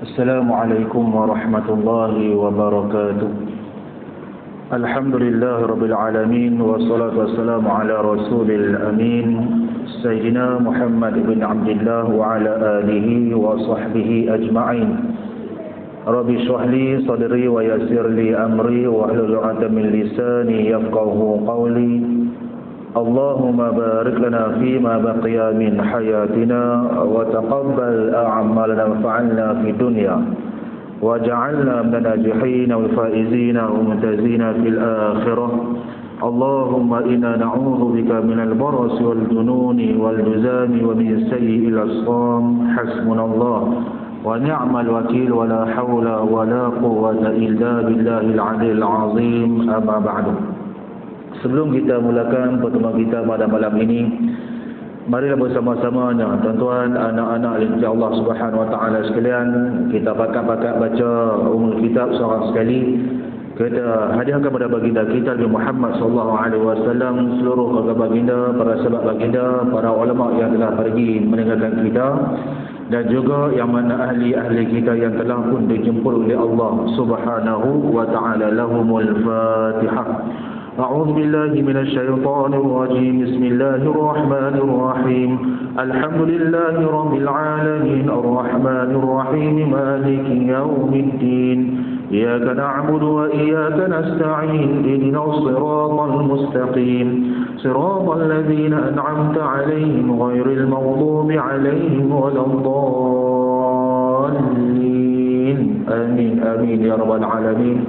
Assalamualaikum warahmatullahi wabarakatuh. Alhamdulillah rabbil alamin, wassalatu wassalamu ala rasulil amin, Sayyidina Muhammad bin Abdullah wa ala alihi wa sahbihi ajma'in. Rabbi shrah li sadri wa yassir li amri wa hlul 'uqdatam min lisani yafqahu qawli. Allahumma barik lana fima baqiya min hayatina wa taqabbal a'malana wa'af'alna fi dunya waj'alna minal najihin wal faizina wa mumtazina fil akhirah. Allahumma inna na'udzu bika minal barasi wal jununi wal juzami wa min sayyi'il asqam. Hasbunallah wa ni'mal wakil wa la hawla wa la quwwata illa billahil 'aliyyil 'azim. Amma ba'du. Sebelum kita mulakan pertemuan kita pada malam ini, marilah bersama-sama tuan-tuan, anak-anak yang Allah Subhanahu wa taala sekalian, kita pakat-pakat baca umul kitab seorang sekali. Kita hadiahkan kepada baginda kita Nabi Muhammad sallallahu alaihi wasallam, seluruh keluarga baginda, para sahabat baginda, para ulama yang telah pergi meninggalkan kita, dan juga yang mana ahli-ahli kita yang telah pun dijemput oleh Allah Subhanahu wa taala. Lahumul Fatihah. أعوذ بالله من الشيطان الرجيم. بسم الله الرحمن الرحيم. الحمد لله رب العالمين الرحمن الرحيم مالك يوم الدين إياك نعبد وإياك نستعين اهدنا الصراط المستقيم صراط الذين أنعمت عليهم غير المغضوب عليهم ولا الضالين آمين آمين يا رب العالمين.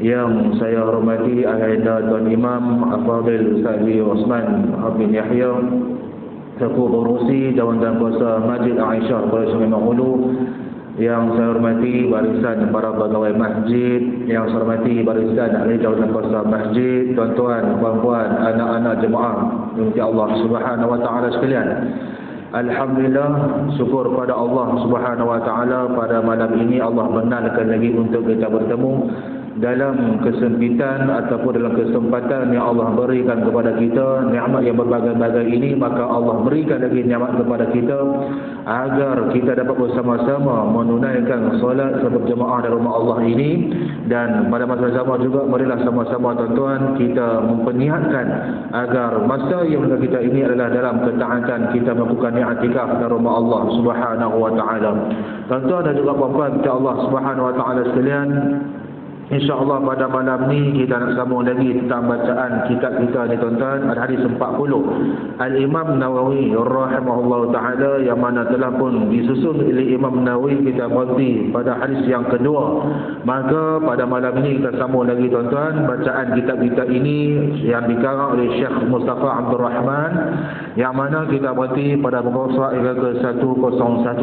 Yang saya hormati Ayahanda Tuan Imam Al-Fadhil Ustaz Osman bin Yahya, Selaku Pengerusi Dewan dan Kuasa Masjid Aisyah Kuala Sungai Mahulu. Yang saya hormati barisan para pegawai masjid, yang saya hormati barisan ahli Dewan dan Kuasa Masjid, tuan-tuan, puan-puan, anak-anak jemaah yang Allah Subhanahu wa taala sekalian. Alhamdulillah, syukur pada Allah Subhanahu wa taala, pada malam ini Allah benarkan lagi untuk kita bertemu dalam kesempitan ataupun dalam kesempatan yang Allah berikan kepada kita, nikmat yang berbagai-bagai ini. Maka Allah berikan lagi nikmat kepada kita agar kita dapat bersama-sama menunaikan solat berjemaah dalam rumah Allah ini. Dan pada masa sama juga, marilah sama-sama tuan-tuan kita mempernihatkan agar masa yang kita ini adalah dalam ketaatan kita melakukan i'tikaf dalam rumah Allah Subhanahu wa taala. Tuan-tuan dan juga puan-puan kita Allah Subhanahu wa taala sekalian, InsyaAllah pada malam ni kita nak sambung lagi tentang bacaan kitab kita ni tuan-tuan. Ada hadis 40 Al-Imam Nawawi rahimahullah ta'ala, yang mana telah pun disusun oleh Imam Nawawi. Kita berhenti pada hadis yang kedua. Maka pada malam ini kita sambung lagi tuan-tuan bacaan kitab kita ini yang dikarang oleh Syekh Mustafa Abdul Rahman, yang mana kita berhenti pada muka surat yang ke-101.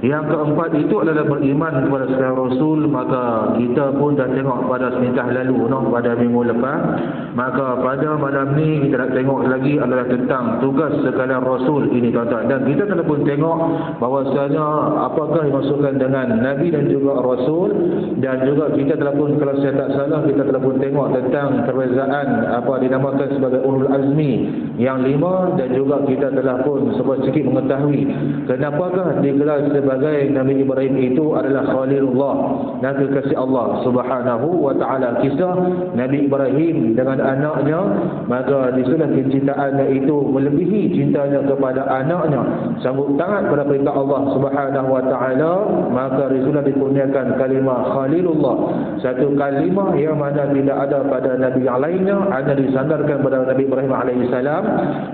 Yang keempat itu adalah beriman kepada sekalian Rasul. Maka kita pun dah tengok pada sementah lalu, pada minggu lepas. Maka pada malam ni kita nak tengok lagi adalah tentang tugas sekalian Rasul ini tuan-tuan. Dan kita telah pun tengok bahawasanya apakah yang dimaksudkan dengan Nabi dan juga Rasul. Dan juga kita telah pun, kalau saya tak salah, kita telah pun tengok tentang perbezaan apa dinamakan sebagai Ulul Azmi yang 5. Dan juga kita telah pun sedikit mengetahui kenapakah digelar sebagai Nabi Ibrahim itu adalah Khalilullah, Nabi kekasih Allah Subhanahu wa ta'ala. Kisah Nabi Ibrahim dengan anaknya, maka disitulah kecintaannya itu melebihi cintanya kepada anaknya, sambut tangan pada perintah Allah Subhanahu wa ta'ala. Maka disitulah dikurniakan kalimah Khalilullah, satu kalimah yang mana tidak ada pada Nabi yang lainnya, hanya disandarkan pada Nabi Ibrahim alaihissalam.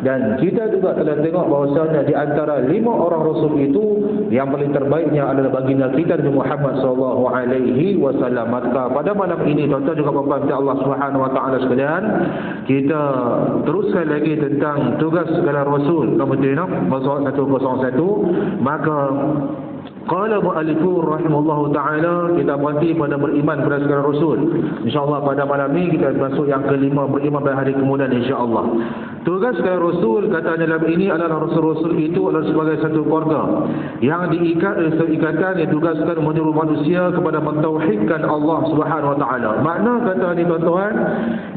Dan kita juga telah tengok bahawasanya di antara 5 orang Rasul itu, yang paling terbaiknya adalah baginda kita Nabi Muhammad sallallahu alaihi wasallam. Maka pada malam ini tuan-tuan juga puan-puan Allah Subhanahu wa taala sekalian, kita teruskan lagi tentang tugas segala Rasul. Kemudian pasal 101. Maka qala mu'allifur rahimahullahu ta'ala, kita berhenti pada beriman pada segala Rasul. InsyaAllah pada malam ini kita masuk yang kelima, beriman pada hari kemudian insyaAllah. Tugas segala Rasul, katanya dalam ini adalah Rasul-Rasul itu adalah sebagai satu keluarga yang diikat oleh satu ikatan yang ditugaskan menyuruh manusia kepada mentauhidkan Allah Subhanahu wa ta'ala. Makna kata ni tuan-tuan,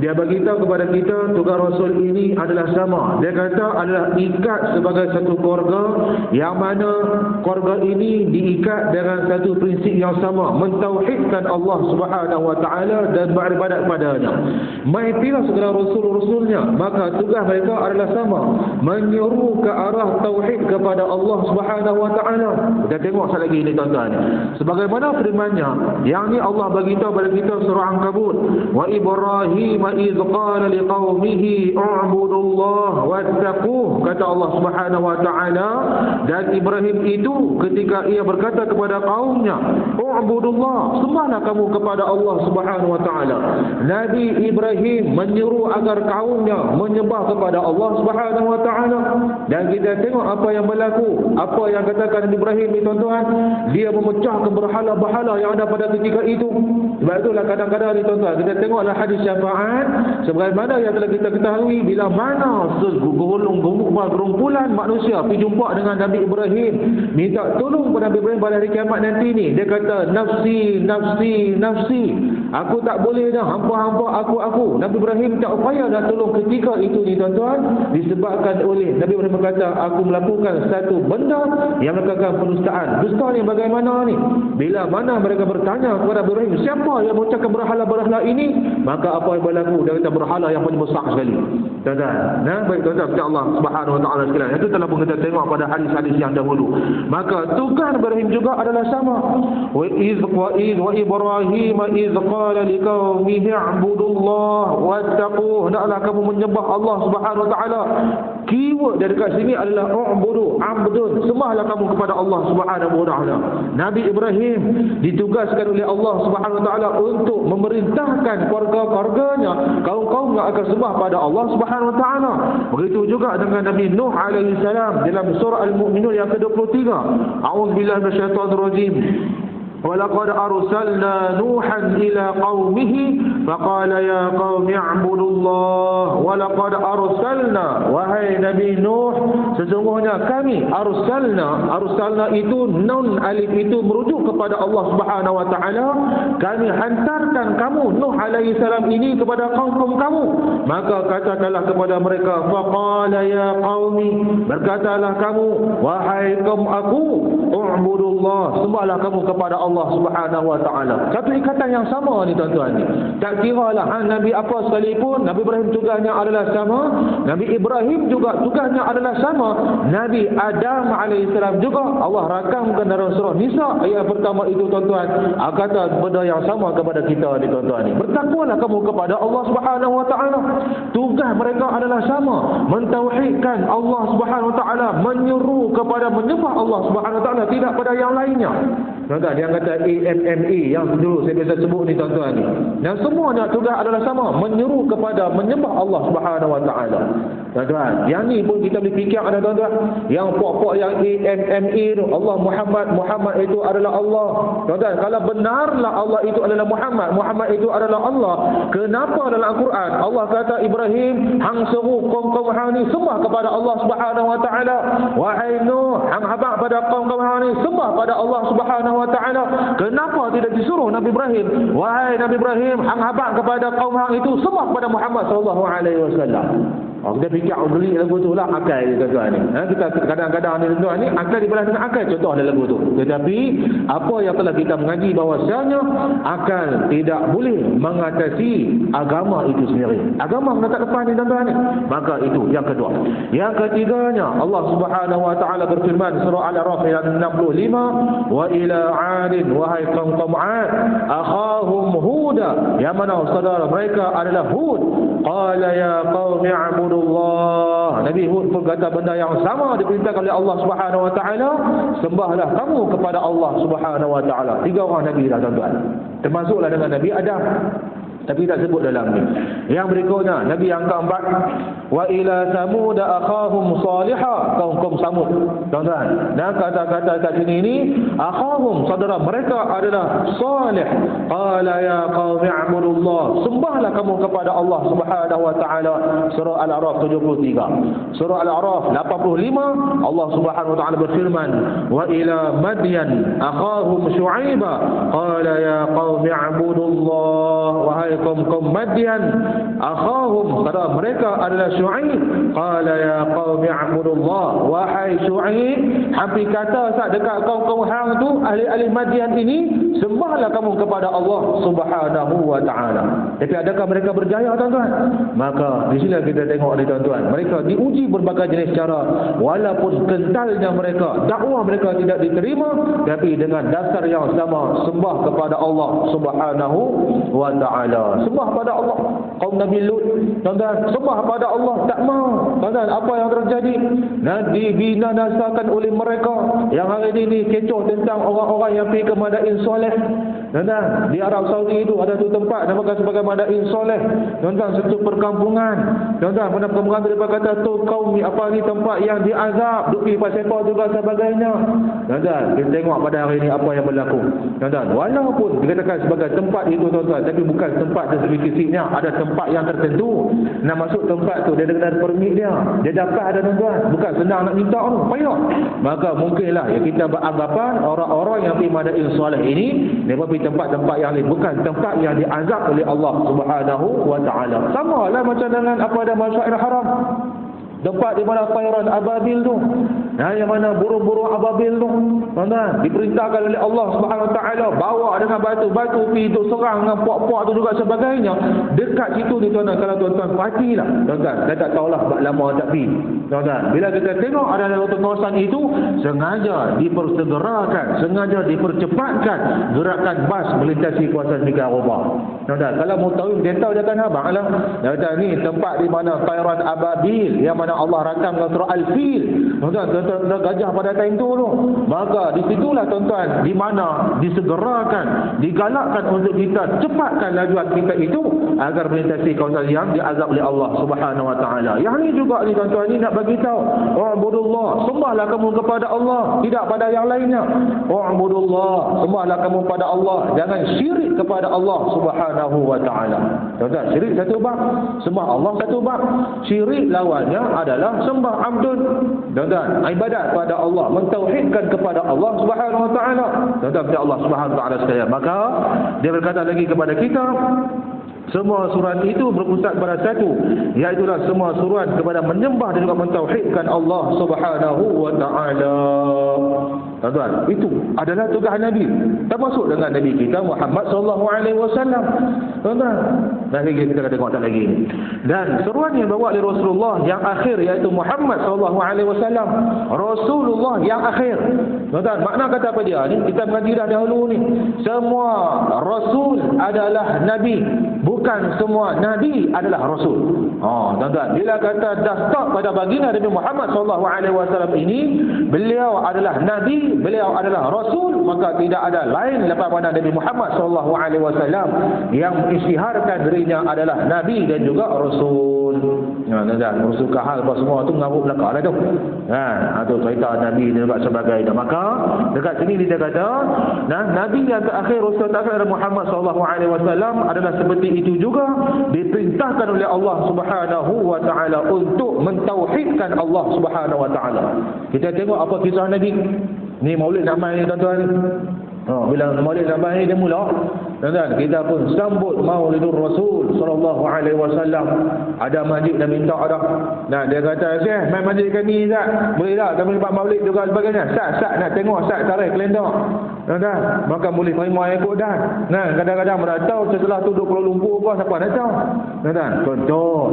dia beritahu kepada kita tugas Rasul ini adalah sama. Dia kata adalah ikat sebagai satu keluarga, yang mana keluarga ini diikat dengan satu prinsip yang sama, mentauhidkan Allah Subhanahu wa taala dan beribadat kepadanya. Mengikutilah segala rasul-rasulnya, maka tugas mereka adalah sama, menyeru ke arah tauhid kepada Allah Subhanahu wa taala. Kita tengok sekali lagi ini tuan-tuan. Sebagaimana firman-Nya, yang ni Allah bagi tahu pada kita surah Ankabut, wa Ibrahim iz qala liqaumihi u'budullaha wattaquh, kata Allah Subhanahu wa taala, dan Ibrahim itu ketika ia berkata kepada kaumnya, u'budullah, sembahlah kamu kepada Allah Subhanahu wa taala. Nabi Ibrahim menyeru agar kaumnya menyembah kepada Allah Subhanahu wa taala. Dan kita tengok apa yang berlaku, apa yang katakan Nabi Ibrahim ni tuan-tuan, dia memecahkan berhala-berhala yang ada pada ketika itu. Sebab itulah kadang-kadang ni tuan-tuan, kita tengoklah hadis syafaat sebagaimana yang telah kita ketahui, bila mana gerombolan manusia pergi jumpa dengan Nabi Ibrahim, minta tolong kepada Nabi Ibrahim pada hari kiamat nanti ni, dia kata nafsi, nafsi, nafsi, aku tak boleh dah, hampa-hampa aku. Nabi Ibrahim tak upaya nak tolong ketika itu ni tuan-tuan, disebabkan oleh Nabi Ibrahim berkata, aku melakukan satu benda yang melakukan pendustaan. Dusta ni bagaimana ni? Bila mana mereka bertanya kepada Nabi Ibrahim, siapa yang mengucapkan berhala-berhala ini? Maka apa yang berlaku? Dia kata berhala yang paling besar sekali. Tuan-tuan, nah, baik tuan-tuan, Allah Subhanahu wa taala sekalian. Itu telah pun kita tengok pada hadis-hadis yang dahulu. Maka tugas Ibrahim juga adalah sama. Wa Ibrahim iz qala liqaumihi i'budullaha wattaquh, hendaklah kamu menyembah Allah Subhanahu wa taala. Keyword dari dekat sini adalah u'budu, abdun, sembahlah kamu kepada Allah Subhanahu wa taala. Nabi Ibrahim ditugaskan oleh Allah Subhanahu wa taala untuk memerintahkan keluarga-keluarganya, kaum-kaum yang akan sembah pada Allah Subhanahu wa taala. Begitu juga dengan Nabi Nuh alaihi salam dalam surah Al-Mu'minun yang ke-23. A'udzubillahi minasyaitonir rajim. وَلَقَدْ أَرْسَلْنَا نُوحًا إِلَى قَوْمِهِ فَقَالَ يَا قَوْمِ اعْبُدُوا اللَّهَ وَلَقَدْ أَرْسَلْنَا, wahai Nabi Nuh, sesungguhnya kami arsalna itu nun alif itu merujuk kepada Allah Subhanahu wa taala, kami hantarkan kamu Nuh alaihi salam ini kepada kaum-kaum kamu, maka katakanlah kepada mereka, faqala ya qaumi, berkatalah kamu wahai kaum aku, u'budullah, sembahlah kamu kepada Allah Subhanahu wa taala. Satu ikatan yang sama ni tuan-tuan ni. Tak kiralah Nabi apa sekalipun, Nabi Ibrahim tugasnya adalah sama, Nabi Ibrahim juga tugasnya adalah sama, Nabi Adam alaihissalam juga. Allah rakamkan dalam surah Nisa ayat pertama itu tuan-tuan, kata benda yang sama kepada kita ni tuan-tuan ni. Bertakwalah kamu kepada Allah Subhanahu wa taala. Tugas mereka adalah sama, mentauhidkan Allah Subhanahu wa taala, menyeru kepada menyembah Allah Subhanahu wa taala, tidak pada yang lainnya. Tuan-tuan, yang kata AMME yang dulu saya biasa sebut ni tuan-tuan ni, dan semuanya tugas adalah sama, menyeru kepada menyembah Allah Subhanahu wa taala. Tuan-tuan, yang ni pun kita boleh fikir ada tuan-tuan, yang pokok yang AMME tu, Allah Muhammad itu adalah Allah. Tuan-tuan, kalau benarlah Allah itu adalah Muhammad itu adalah Allah, kenapa dalam Al-Quran Allah kata Ibrahim hang seru kaum-kaum hang ni sembah kepada Allah Subhanahu wa taala, wahai Nuh hang habaq pada kaum-kaum hang ni sembah pada Allah Subhanahu wa taala? Kenapa tidak disuruh Nabi Ibrahim, wahai Nabi Ibrahim hang habaq kepada kaum hang itu sembah kepada Muhammad sallallahu alaihi wasallam? Kita fikir beli lagu tu lah akal dia tuan-tuan ni. Kita kadang-kadang ni tuan-tuan ni akal dibelah dengan akal, contoh dalam lagu tu. Tetapi apa yang telah kita mengaji bahawasanya akal tidak boleh mengatasi agama itu sendiri. Agama kena tak lepas ni tuan-tuan ni. Maka itu yang kedua. Yang ketiganya, Allah Subhanahu wa taala berfirman surah Al-A'raf ayat 65, wa ila 'adin, wahai kaum 'ad, akhahum huda, yang mana saudara mereka adalah Hud, qala ya qaumi a'budullah, Nabi Hud pun kata benda yang sama, diperintahkan oleh Allah Subhanahu wa taala, sembahlah kamu kepada Allah Subhanahu wa taala. 3 orang nabi dah tuan-tuan, termasuklah dengan Nabi Adam, tapi tak sebut dalam ni. Yang berikutnya Nabi yang keempat, wa ila samud akhahum salihah, kaum Samud tuan-tuan. Dan kata-kata kat sini ni akhahum, saudara mereka adalah salih, qala ya qaumi a'budullah, sembahlah kamu kepada Allah Subhanahu wa taala. Surah Al-A'raf 73. Surah Al-A'raf 85, Allah Subhanahu wa taala berfirman, wa ila madyan akhahum syu'aiba, qala ya qaumi a'budullah, wahai wahai kaum Madian, akhahum, kata mereka adalah Syuaib. Qala ya qaumi a'budullah, wahai Syuaib, hampir kata sat dekat kaum hang tu, ahli-ahli Madian ini, sembahlah kamu kepada Allah Subhanahu wa taala. Tapi adakah mereka berjaya, tuan-tuan? Maka di sini kita tengok ni, tuan-tuan, mereka diuji berbagai jenis cara, walaupun kentalnya mereka, dakwah mereka tidak diterima, tapi dengan dasar yang sama, sembah kepada Allah Subhanahu wa taala. Sembah pada Allah. Kaum Nabi Lut, tuan-tuan, sembah pada Allah, tak mau. Tuan-tuan, apa yang terjadi? Dibinasakan oleh mereka. Yang hari ini kecoh tentang orang-orang yang pergi ke Madain Soleh. Tuan-tuan, di Arab Saudi itu ada satu tempat namakan sebagai Madain Soleh. Tuan-tuan, satu perkampungan. Tuan-tuan, pada perkampungan mereka kata tu kaum ni apa ni tempat yang diazab, duk pergi pasal juga sebagainya. Tuan-tuan, kita tengok pada hari ini apa yang berlaku. Tuan-tuan, walaupun dikatakan sebagai tempat itu, tuan-tuan, tapi bukan tempat dari segi fisiknya, ada tempat yang tertentu. Nak masuk tempat tu dia dengan permit dia dapat ada, tuan-tuan, bukan senang nak minta tu, payah. Maka mungkinlah ya kita beranggapan orang-orang yang pergi Madain Soleh ini mereka pergi tempat-tempat yang lain, bukan tempat yang diazab oleh Allah Subhanahu wa taala. Samalah macam dengan apa ada Masyairul Haram, tempat di mana tayran ababil tu, yang mana burung-burung ababil tu, tuan-tuan, diperintahkan oleh Allah Subhanahu wa taala bawa dengan batu-batu pergi tu serang dengan puak-puak tu juga sebagainya. Dekat situ ni, tuan-tuan, kalau tuan-tuan perhatilah, tuan-tuan, saya tak tahulah lama tak pergi, tuan-tuan, bila kita tengok ada satu kawasan itu sengaja dipersegerakan, sengaja dipercepatkan gerakan bas melintasi kawasan Mega Arafah. Tuan-tuan, kalau mau tahu dia tahu, dia akan abang lah, dia kata ni tempat di mana tayran ababil, yang mana Allah rakam dalam surah Al-Fil, tuan-tuan, gajah pada time tu. Maka di situlah, tuan-tuan, di mana disegerakan, digalakkan untuk kita cepatkan lajuan kita itu agar melintasi kawasan yang diazab oleh Allah Subhanahu wa taala. Yang ni juga ni, tuan-tuan, ni nak bagi tahu, wa'budullah, sembahlah kamu kepada Allah, tidak pada yang lainnya. Wa'budullah, sembahlah kamu pada Allah, jangan syirik kepada Allah Subhanahu wa taala. Tuan-tuan, syirik satu bab, sembah Allah satu bab. Syirik lawannya adalah sembah abdun. Tuan-tuan, ibadat pada Allah, mentauhidkan kepada Allah Subhanahu wa taala. Tuan-tuan, kepada Allah Subhanahu wa taala sekalian. Maka dia berkata lagi kepada kita, semua surat itu berpusat pada satu, iaitu semua surat kepada menyembah dan juga mentauhidkan Allah Subhanahu wa taala. Tuan-tuan, itu adalah tugas Nabi, termasuk dengan Nabi kita Muhammad sallallahu alaihi wasallam. Tuan-tuan, nanti kita akan tengok tak lagi ini. Dan seruan yang bawa oleh Rasulullah yang akhir, iaitu Muhammad sallallahu alaihi wasallam, Rasulullah yang akhir. Tuan-tuan, makna kata apa dia ni? Kita mengaji dah dahulu ni. Semua rasul adalah nabi, bukan semua nabi adalah rasul. Tuan-tuan, bila kata dah stop pada baginda Nabi Muhammad sallallahu alaihi wasallam ini, beliau adalah nabi, beliau adalah rasul, maka tidak ada lain lepas pada Nabi Muhammad sallallahu alaihi wasallam yang mengisytiharkan dirinya adalah nabi dan juga rasul. Tuan-tuan, rasul kahal apa semua tu ngaruk belakang lah tu. Tu cerita nabi dan juga sebagainya. Maka dekat sini dia kata, nabi yang terakhir, rasul terakhir Muhammad sallallahu alaihi wasallam adalah seperti itu juga, diperintahkan oleh Allah Subhanahu wa taala untuk mentauhidkan Allah Subhanahu wa taala. Kita tengok apa kisah Nabi ni. Maulid nak mai ni, tuan-tuan. Bila Maulid nak mai dia mula, tuan-tuan, kita pun sambut Maulidur Rasul sallallahu alaihi wasallam. Ada masjid dah minta dah. Dia kata, "Syekh, mai masjid kami tak? Boleh tak kami buat Maulid juga sebagainya?" Sat nak tengok, sat tarik kalender. Tuan-tuan, maka boleh terima ikut dah. Kadang-kadang mana tahu setelah tu duduk Kuala Lumpur apa, siapa nak tahu. Tuan-tuan,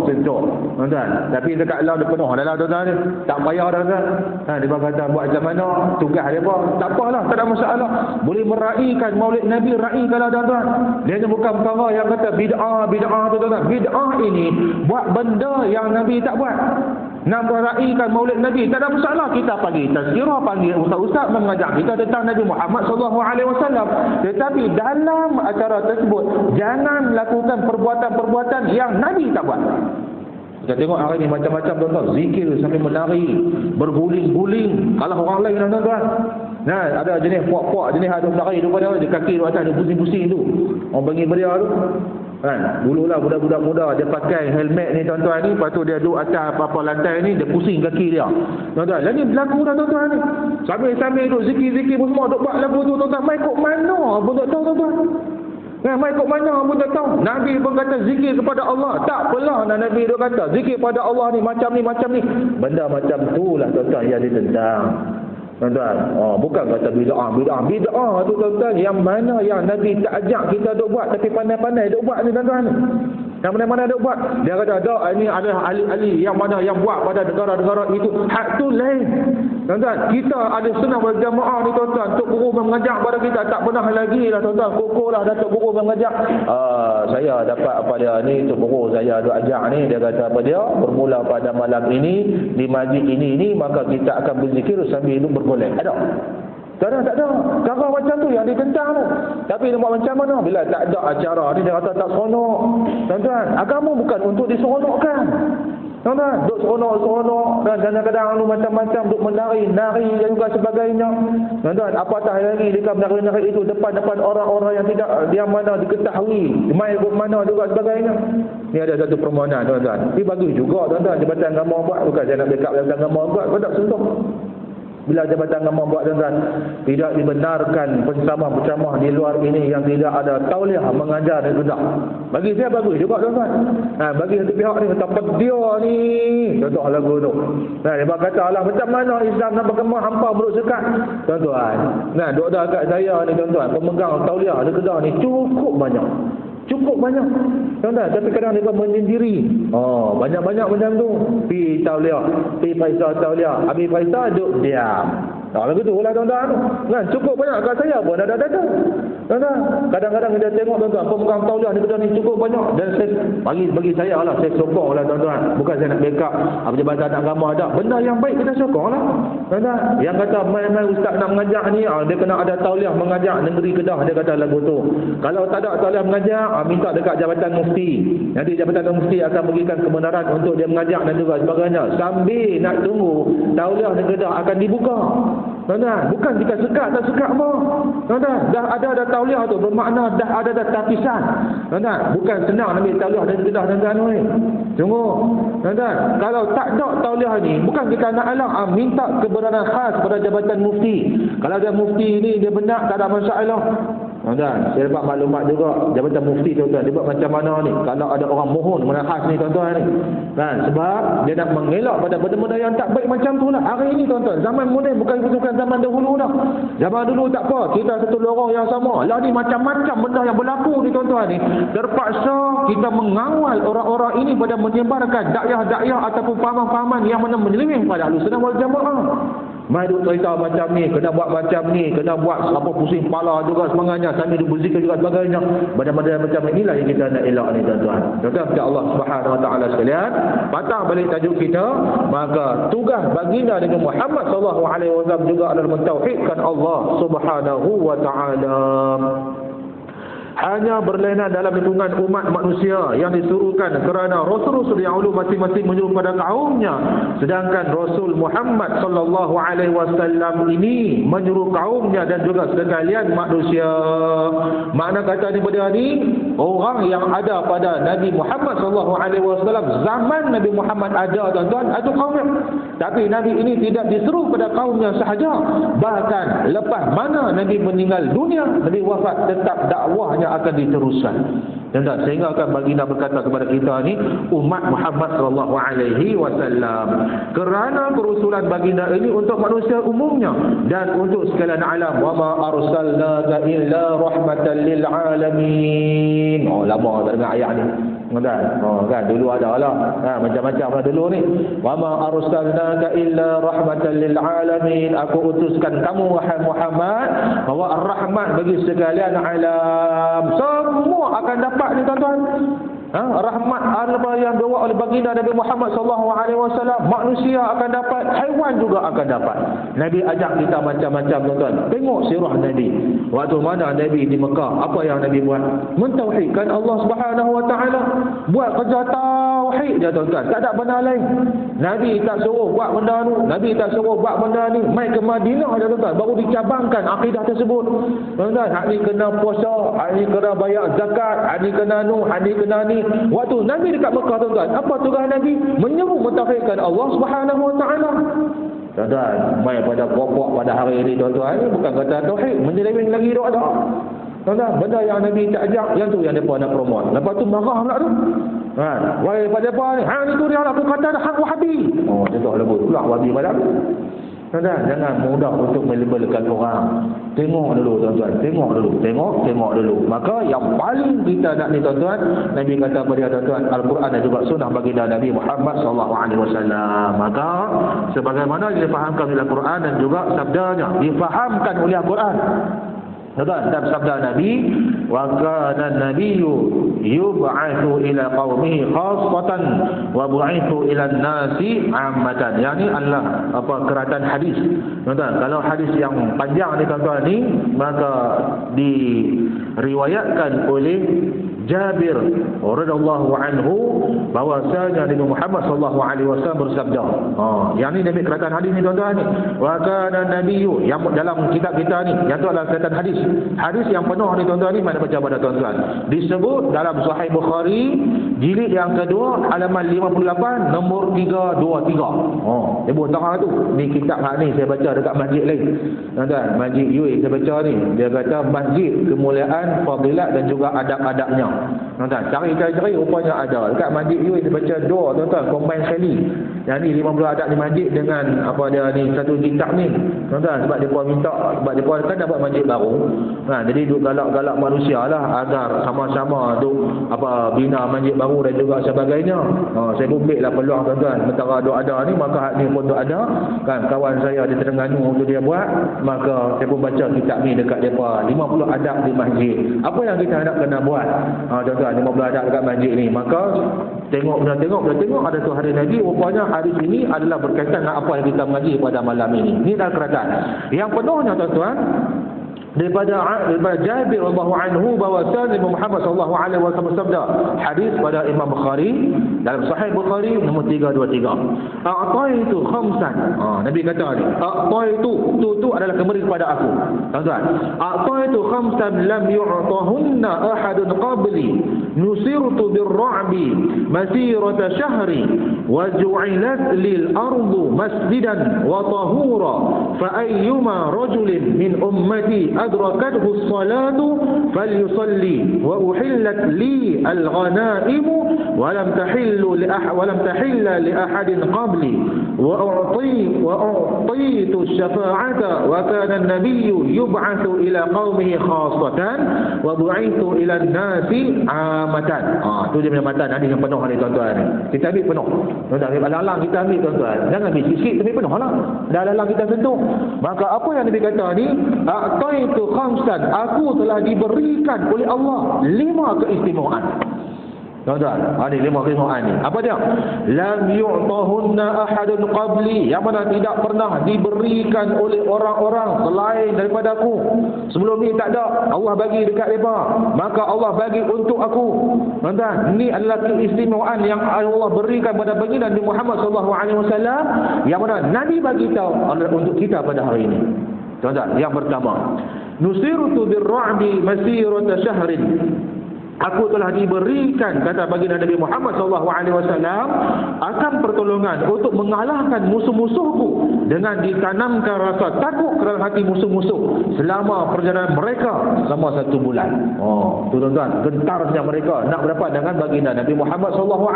contoh. Tuan-tuan, tapi dekat Laos dia penuh dah lah, tuan-tuan. Tak payah dah, tuan. Dia kata buat macam mana, tugas dia apa, tak apalah, tak ada masalah. Boleh meraihkan Maulid Nabi, raihkanlah, tuan-tuan. Dia bukan perkara yang kata bid'ah tu, tuan-tuan. Bid'ah ini buat benda yang Nabi tak buat. Nak meraihkan Maulid Nabi, tak ada masalah. Kita panggil tazkirah, panggil ustaz-ustaz mengajar kita tentang Nabi Muhammad sallallahu alaihi wasallam. Tetapi dalam acara tersebut jangan lakukan perbuatan-perbuatan yang Nabi tak buat. Kita tengok hari ni macam-macam, tuan-tuan, zikir sampai menari, berguling-guling kalau orang lain, tuan-tuan. Ada jenis puak-puak, jenis ada menari daripada dia kaki tu atas, dia pusing-pusing tu. Orang panggil beria tu. Dululah budak-budak muda dia pakai helmet ni, tuan-tuan ni, lepas tu dia duduk atas apa-apa lantai ni, dia pusing kaki dia. Tuan-tuan, lagi berlaku dah, tuan-tuan ni. Sambil-sambil duduk zikir-zikir semua, duduk buat lagu tu, tuan-tuan. Mai kok mana pun tak tahu, tuan-tuan. Mai ikut mana pun tak tahu. Nabi pun kata zikir kepada Allah. Tak apalah Nabi dia kata zikir pada Allah ni macam ni. Benda macam tu lah tuan-tuan yang ditentang. Tuan-tuan, bukan kata bid'ah tu tuan-tuan, yang mana yang Nabi tak ajak kita duk buat tapi pandai-pandai duk buat ni tuan-tuan. Yang mana-mana duk buat. Dia kata ini ada ahli-ahli yang mana yang buat pada negara-negara itu. Hak tu lain. Tuan-tuan, kita ada senang berjamaah ni tuan-tuan. Tok Guru mengajak pada kita tak pernah lagi lah tuan-tuan. Kokohlah Datuk Guru mengajak. Saya dapat apa dia ni, Tok Guru saya duk ajak ni, dia kata apa dia, bermula pada malam ini di majlis ini maka kita akan berzikir sambil hidup bergolek. Ada? Tak ada. Cara macam tu yang ditentang tu. Tapi dia buat macam mana? Bila tak ada acara ni dia kata tak seronok. Tuan-tuan, agama bukan untuk diseronokkan. Tuan-tuan, duk seronok dan kadang-kadang macam-macam duk menari dan juga sebagainya. Tuan-tuan, apatah lagi dekat menari-nari itu depan orang-orang yang tidak yang mana diketahui, mai ke mana juga sebagainya. Ni ada satu permohonan tuan-tuan. Tapi bagus juga tuan-tuan, Jabatan Agama buat, bukan saya nak backup Jabatan Agama buat, kau tak sentuh. Bila Jabatan Agama buat tuan-tuan, tidak dibenarkan penceramah-penceramah di luar ini yang tidak ada tauliah mengajar dan sudah. Bagi saya bagus juga tuan-tuan. Bagi satu pihak ni kata dia ni contoh lagu tu. Dia kata lah macam mana Islam nak berkembang hampa beruk sekat. Tuan-tuan, duk dah kat saya ni tuan-tuan, pemegang tauliah di Kedah ni cukup banyak. Tuan-tuan, tapi kadang mereka menyendiri. Banyak-banyak macam tu. Pi tauliah, pi Faisal tauliah. Habis Faisal duduk diam. Lagu tu lah tuan-tuan. Cukup banyak kat saya pun ada. Tuan-tuan, kadang-kadang kita tengok tuan-tuan, pemegang tauliah ni Kedah ni cukup banyak. Dan saya, bagi saya lah, saya sokong lah tuan-tuan. Bukan saya nak backup Jabatan Agama ada. Benda yang baik kita sokong lah. Tuan-tuan, yang kata mai ustaz nak mengajar ni, dia kena ada tauliah mengajar negeri Kedah, dia kata lagu tu. Kalau tak ada tauliah mengajar, minta dekat Jabatan Mufti. Nanti Jabatan Mufti akan berikan kebenaran untuk dia mengajar dan juga sebagainya. Sambil nak tunggu tauliah negeri Kedah akan dibuka. Tuan-tuan, bukan kita sekat tak sekat apa. Tuan-tuan, dah ada tauliah tu bermakna dah ada tapisan. Tuan-tuan, bukan senang ambil tauliah dari Kedah tuan-tuan ni. Tunggu. Tuan-tuan, kalau tak ada tauliah ni, bukan kita nak alang, minta kebenaran khas kepada Jabatan Mufti. Kalau ada Mufti ni dia benar, tak ada masalah. Tuan-tuan, saya dapat maklumat juga Jabatan Mufti tuan-tuan, dia buat macam mana ni kalau ada orang mohon mana khas ni tuan-tuan ni. Sebab dia nak mengelak pada benda-benda yang tak baik macam tu lah. Hari ini tuan-tuan, zaman moden bukan zaman dahulu dah. Zaman dulu tak apa, kita satu lorong yang sama. Lah ni macam-macam benda yang berlaku ni tuan-tuan ni. Terpaksa kita mengawal orang-orang ini pada menyebarkan dakwah-dakwah ataupun fahaman-fahaman yang mana menyeleweng pada Ahlussunnah wal Jamaah. Mai duk cerita macam ni, kena buat macam ni, kena buat apa pusing kepala juga semangatnya, sambil duk berzikir juga sebagainya. Benda-benda macam inilah yang kita nak elak ni tuan-tuan. Tuan-tuan, Allah Subhanahu Wa Taala sekalian, patah balik tajuk kita, maka tugas baginda Nabi Muhammad sallallahu alaihi wasallam juga adalah mentauhidkan Allah Subhanahu Wa Taala. Hanya berlainan dalam lingkungan umat manusia yang disuruhkan kerana Rasul-Rasul yang ulu masing-masing menyuruh pada kaumnya, sedangkan Rasul Muhammad sallallahu alaihi wasallam ini menyuruh kaumnya dan juga sekalian manusia. Makna kata daripada ni, orang yang ada pada Nabi Muhammad sallallahu alaihi wasallam zaman Nabi Muhammad ada tuan-tuan, ada kaumnya. Tapi Nabi ini tidak disuruh pada kaumnya sahaja, bahkan lepas mana Nabi meninggal dunia, Nabi wafat, tetap dakwahnya akan diteruskan. Dan sehingga akan baginda berkata kepada kita ni, umat Muhammad sallallahu alaihi wasallam, kerana kerusulan baginda ini untuk manusia umumnya dan untuk sekalian alam, wa ma arsalnaka illa rahmatan lil alamin. Lama tak dengar ayat ni. Kan dulu ada lah. Macam-macam lah dulu ni. Wa ma arsalnaka illa rahmatan lil alamin. Aku utuskan kamu wahai Muhammad bahawa ar-rahmat bagi sekalian alam. Semua akan dapat ni tuan-tuan. Rahmat apa yang dibawa oleh baginda Nabi Muhammad sallallahu alaihi wasallam, manusia akan dapat, haiwan juga akan dapat. Nabi ajak kita macam-macam tuan-tuan. Tengok sirah Nabi. Waktu mana Nabi di Mekah, apa yang Nabi buat? Mentauhidkan Allah Subhanahu Wa Taala. Buat kerja tauhid dia tuan-tuan. Tak ada benda lain. Nabi tak suruh buat benda ni, Nabi tak suruh buat benda ni. Mai ke Madinah dia tuan-tuan, baru dicabangkan akidah tersebut. Tuan-tuan, hak ni kena puasa, hak ni kena bayar zakat, hak ni kena hak ni kena ni. Waktu Nabi dekat Mekah tuan-tuan, apa tugas Nabi? Menyeru mentauhidkan Allah Subhanahu Wa Taala. Tuan-tuan, mai pada pokok pada hari ini tuan-tuan, ini bukan kata tauhid, menyeleweng lagi dah ada. Tuan-tuan, benda yang Nabi tak ajak, yang tu yang mereka nak promote. Lepas tu marah pula tu. Wahai pada mereka ni, ni tu dia aku kata dah hak Wahabi. Contoh lebut pula Wahabi pada aku. Tuan-tuan, jangan mudah untuk melabelkan orang. Tengok dulu tuan-tuan, tengok dulu. Maka yang paling kita nak ni tuan-tuan, Nabi kata kepada tuan-tuan, Al-Quran dan juga sunnah baginda Nabi Muhammad SAW. Maka sebagaimana difahamkan oleh Al-Quran dan juga sabdanya difahamkan oleh Al-Quran. Tuan-tuan, dalam sabda Nabi, wa kana an-nabiyyu yub'atsu ila qaumihi khassatan wa bu'itsu ila an-nasi 'ammatan. Yani Allah keratan hadis. Tuan-tuan, kalau hadis yang panjang ni tuan-tuan ni, maka diriwayatkan oleh Jabir radhiyallahu anhu bahwasanya Nabi Muhammad sallallahu alaihi wasallam bersabda. Yang ni Nabi keratan hadis ni tuan-tuan ni. Wa kana nabiyyu, yang dalam kitab kita ni, yang tu adalah keratan hadis. Hadis yang penuh ni tuan-tuan ni, mana baca pada tuan-tuan. Disebut dalam Sahih Bukhari jilid yang kedua halaman 58 nombor 323. Sebut tengah tu. Ni kitab hak ni saya baca dekat masjid lain. Tuan-tuan, Masjid Yui saya baca ni. Dia kata masjid kemuliaan, fadilat dan juga adab-adabnya. Tuan-tuan, cari rupanya ada. Dekat Masjid Yui dia baca dua tuan-tuan, combine sekali. Yang ni 50 adab di masjid dengan apa dia ni satu kitab ni. Tuan-tuan, sebab dia minta, sebab dia kan dapat masjid baru. Jadi duk galak-galak manusia lah agar sama-sama duk bina masjid baru dan juga sebagainya. Saya bumbik lah peluang tuan-tuan. Sementara duk ada ni, maka hak ni pun duk ada. Kan kawan saya di Terengganu tu dia buat, maka saya pun baca kitab ni dekat depa 50 adab di masjid. Apa yang kita nak kena buat? Tuan-tuan, 50 adab dekat masjid ni. Maka tengok ada tu hari Nabi, rupanya hari ini adalah berkaitan dengan apa yang kita mengaji pada malam ini. Ini adalah keratan. Yang penuhnya tuan-tuan daripada Jabir radhiyallahu anhu bahwasanya Nabi Muhammad sallallahu alaihi wasallam bersabda, hadis pada Imam Bukhari dalam Sahih Bukhari nombor 323. A'taitu khamsan. Nabi kata ni, a'taitu tu adalah kembali kepada aku. Tuan-tuan, a'taitu khamsan lam yu'tahunna ahadun qabli. Nusirtu bir-ra'bi masirata syahri wa ju'ilat lil ardu masjidan wa tahura fa ayyuma rajulin min ummati أدركته الصلاة فليصلي وأحلت لي الغنائم ولم تحل لأحد قبلي وأعطيت الشفاعة وكان النبي يبعث إلى قومه خاصة وبعثت إلى الناس عامة. Itu dia punya matan hadis yang penuh ni tuan-tuan. Kita ambil penuh. Tuan-tuan, lalang kita ambil tuan-tuan. Jangan ambil sikit tapi penuh lah. Dah lalang kita sentuh. Maka apa yang Nabi kata ni, itu khamsan, aku telah diberikan oleh Allah 5 keistimewaan. Tuan-tuan, ada 5 keistimewaan ni. Apa dia? Lam yu'tahunna ahadun qabli, yang mana tidak pernah diberikan oleh orang-orang selain daripada aku. Sebelum ni tak ada. Allah bagi dekat mereka, maka Allah bagi untuk aku. Tuan-tuan, ini adalah keistimewaan yang Allah berikan pada baginda Nabi Muhammad SAW, yang mana Nabi bagi tahu untuk kita pada hari ini. Tuan-tuan, yang pertama, nusirtu bir-ra'bi masirata syahrin. Aku telah diberikan, kata baginda Nabi Muhammad SAW, akan pertolongan untuk mengalahkan musuh-musuhku dengan ditanamkan rasa takut ke dalam hati musuh-musuh selama perjalanan mereka selama 1 bulan. Tuan-tuan, gentarnya mereka nak berdapat dengan baginda Nabi Muhammad SAW.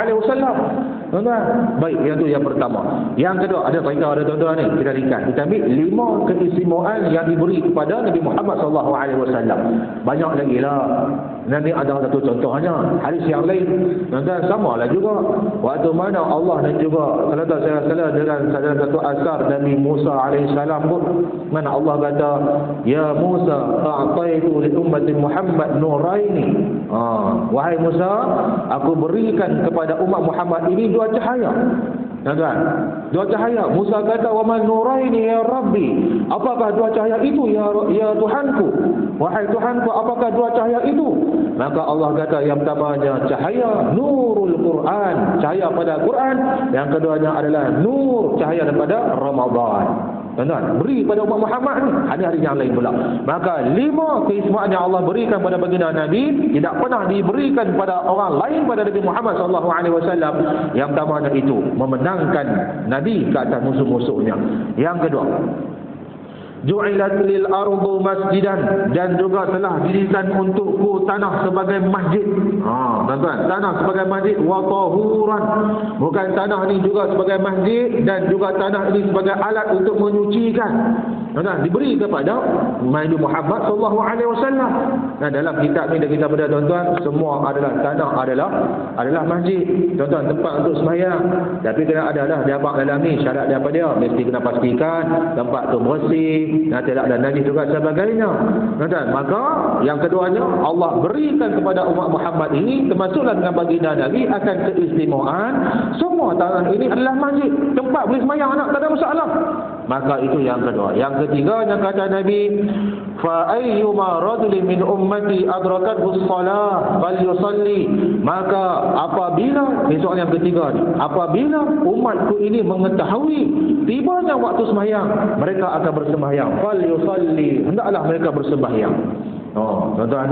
Tuan-tuan, baik, yang tu yang pertama. Yang kedua, ada cerita ada tuan-tuan ni, kita ringkas. Kita ambil 5 keistimewaan yang diberi kepada Nabi Muhammad SAW. Banyak lagi lah. Nanti ada satu contohnya hadis yang lain, tuan-tuan, samalah juga. Waktu mana Allah dan juga salah dengan salah satu asar Nabi Musa alaihissalam pun, mana Allah kata, ya Musa a'taitu li ummati Muhammad nuraini. Wahai Musa, aku berikan kepada umat Muhammad ini 2 cahaya. Tuan-tuan, 2 cahaya. Musa kata, wa man nuraini ya Rabbi, apakah 2 cahaya itu ya Tuhanku? Wahai Tuhanku, apakah 2 cahaya itu? Maka Allah kata, yang pertamanya cahaya nurul Quran, cahaya pada Quran. Yang keduanya adalah nur, cahaya daripada Ramadan. Tuan-tuan, beri pada umat Muhammad ni hari-hari yang lain pula. Maka 5 keistimewaan yang Allah berikan pada baginda Nabi tidak pernah diberikan pada orang lain pada Nabi Muhammad SAW. Yang pertamanya itu memenangkan Nabi ke atas musuh-musuhnya. Yang kedua, Ju'ilat lil ardu masjidan, dan juga telah didirikan untukku tanah sebagai masjid. Tuan-tuan, tanah sebagai masjid, wa tahuran, bukan tanah ni juga sebagai masjid, dan juga tanah ini sebagai alat untuk menyucikan. Tuan-tuan, diberi kepada Nabi Muhammad sallallahu alaihi wasallam. Nah, dalam kitab ni kita pada tuan-tuan, semua adalah tanah adalah masjid. Tuan-tuan, tempat untuk sembahyang. Tapi kena adalah dia abang dalam ni syarat dia apa dia? Mesti kena pastikan tempat tu bersih, tidak ada najis juga sebagainya. Tuan-tuan, maka yang keduanya Allah berikan kepada umat Muhammad ini, termasuklah dengan baginda Nabi, akan keistimewaan semua tanah ini adalah masjid, tempat boleh sembahyang anak, tak ada masalah. Maka itu yang kedua. Yang ketiga, yang kata Nabi, fa ayyuma rajulin min ummati adrakathu shalah falyusalli, maka apabila, ini soal yang ketiga ni, apabila umatku ini mengetahui tibanya waktu sembahyang, mereka akan bersembahyang, falyusalli, hendaklah mereka bersembahyang. Tuan-tuan,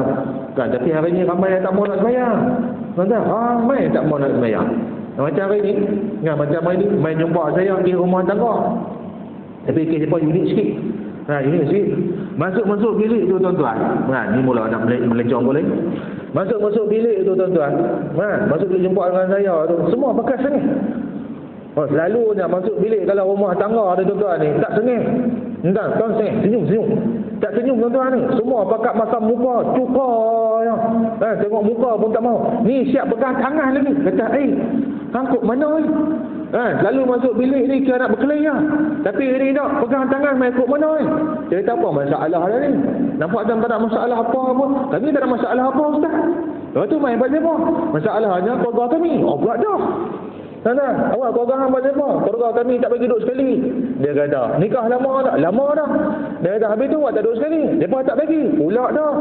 kan, tapi hari ini ramai yang tak mau nak sembahyang. Tuan-tuan, ramai yang tak mau nak sembahyang. Macam hari ni, macam hari ni main jumpa saya di rumah tangga. Tapi kes dia unik sikit. Unik sikit. Masuk bilik tu tuan-tuan. Ni mula nak melencong boleh. Masuk bilik tu tuan-tuan. Masuk bilik jumpa dengan saya tu. Semua bekas sengih. Selalunya masuk bilik kalau rumah tangga ada tuan-tuan ni, tak sengih. Entah, tuan sengih. Senyum. Tak senyum tuan-tuan ni. Semua pakat masam muka. Cuka ya. Tengok muka pun tak mau. Ni siap pegang tangan lagi. Kata, hangkuk mana ni? Lalu masuk bilik ni kira nak berkelahi lah. Tapi ni nak pegang tangan main ikut mana ni? Dia kata apa masalah dia ni? Nampak tak ada masalah apa pun. Kami tak ada masalah apa ustaz. Lepas tu main buat apa? Masalahnya keluarga kami. Pula dah. Tuan-tuan, awak keluarga hang buat apa? Keluarga kami tak bagi duduk sekali. Dia kata, nikah lama tak? Lama dah. Dia kata, habis tu awak tak duduk sekali. Mereka tak bagi. Pula dah.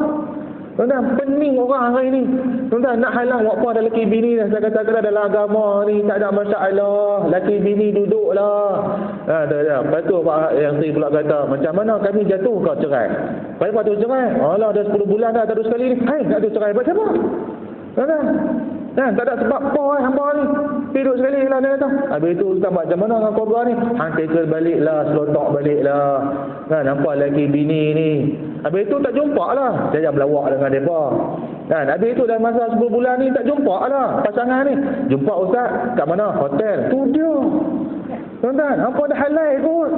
Tuan-tuan, pening orang hari ni. Tuan-tuan, nak halang waktu ada lelaki bini dah. Saya kata dalam agama ni tak ada masalah. Lelaki bini duduklah. Lepas tu Pak yang si pula kata, macam mana kami jatuh kau cerai? Lepas tu cerai. Alah, dah 10 bulan dah tak ada sekali ni. Tak ada cerai. Buat siapa? Tuan-tuan, tak ada sebab apa hamba ni. Hidup sekali lah dia kata. Habis tu ustaz macam mana dengan keluarga ni? Hang tackle baliklah, selotok baliklah. Nampak lelaki bini ni. Habis tu tak jumpa lah. Dia berlawak dengan mereka. Habis tu dalam masa 10 bulan ni tak jumpa lah pasangan ni. Jumpa ustaz kat mana? Hotel. Tu dia. Tuan-tuan, hampa dah halal kot.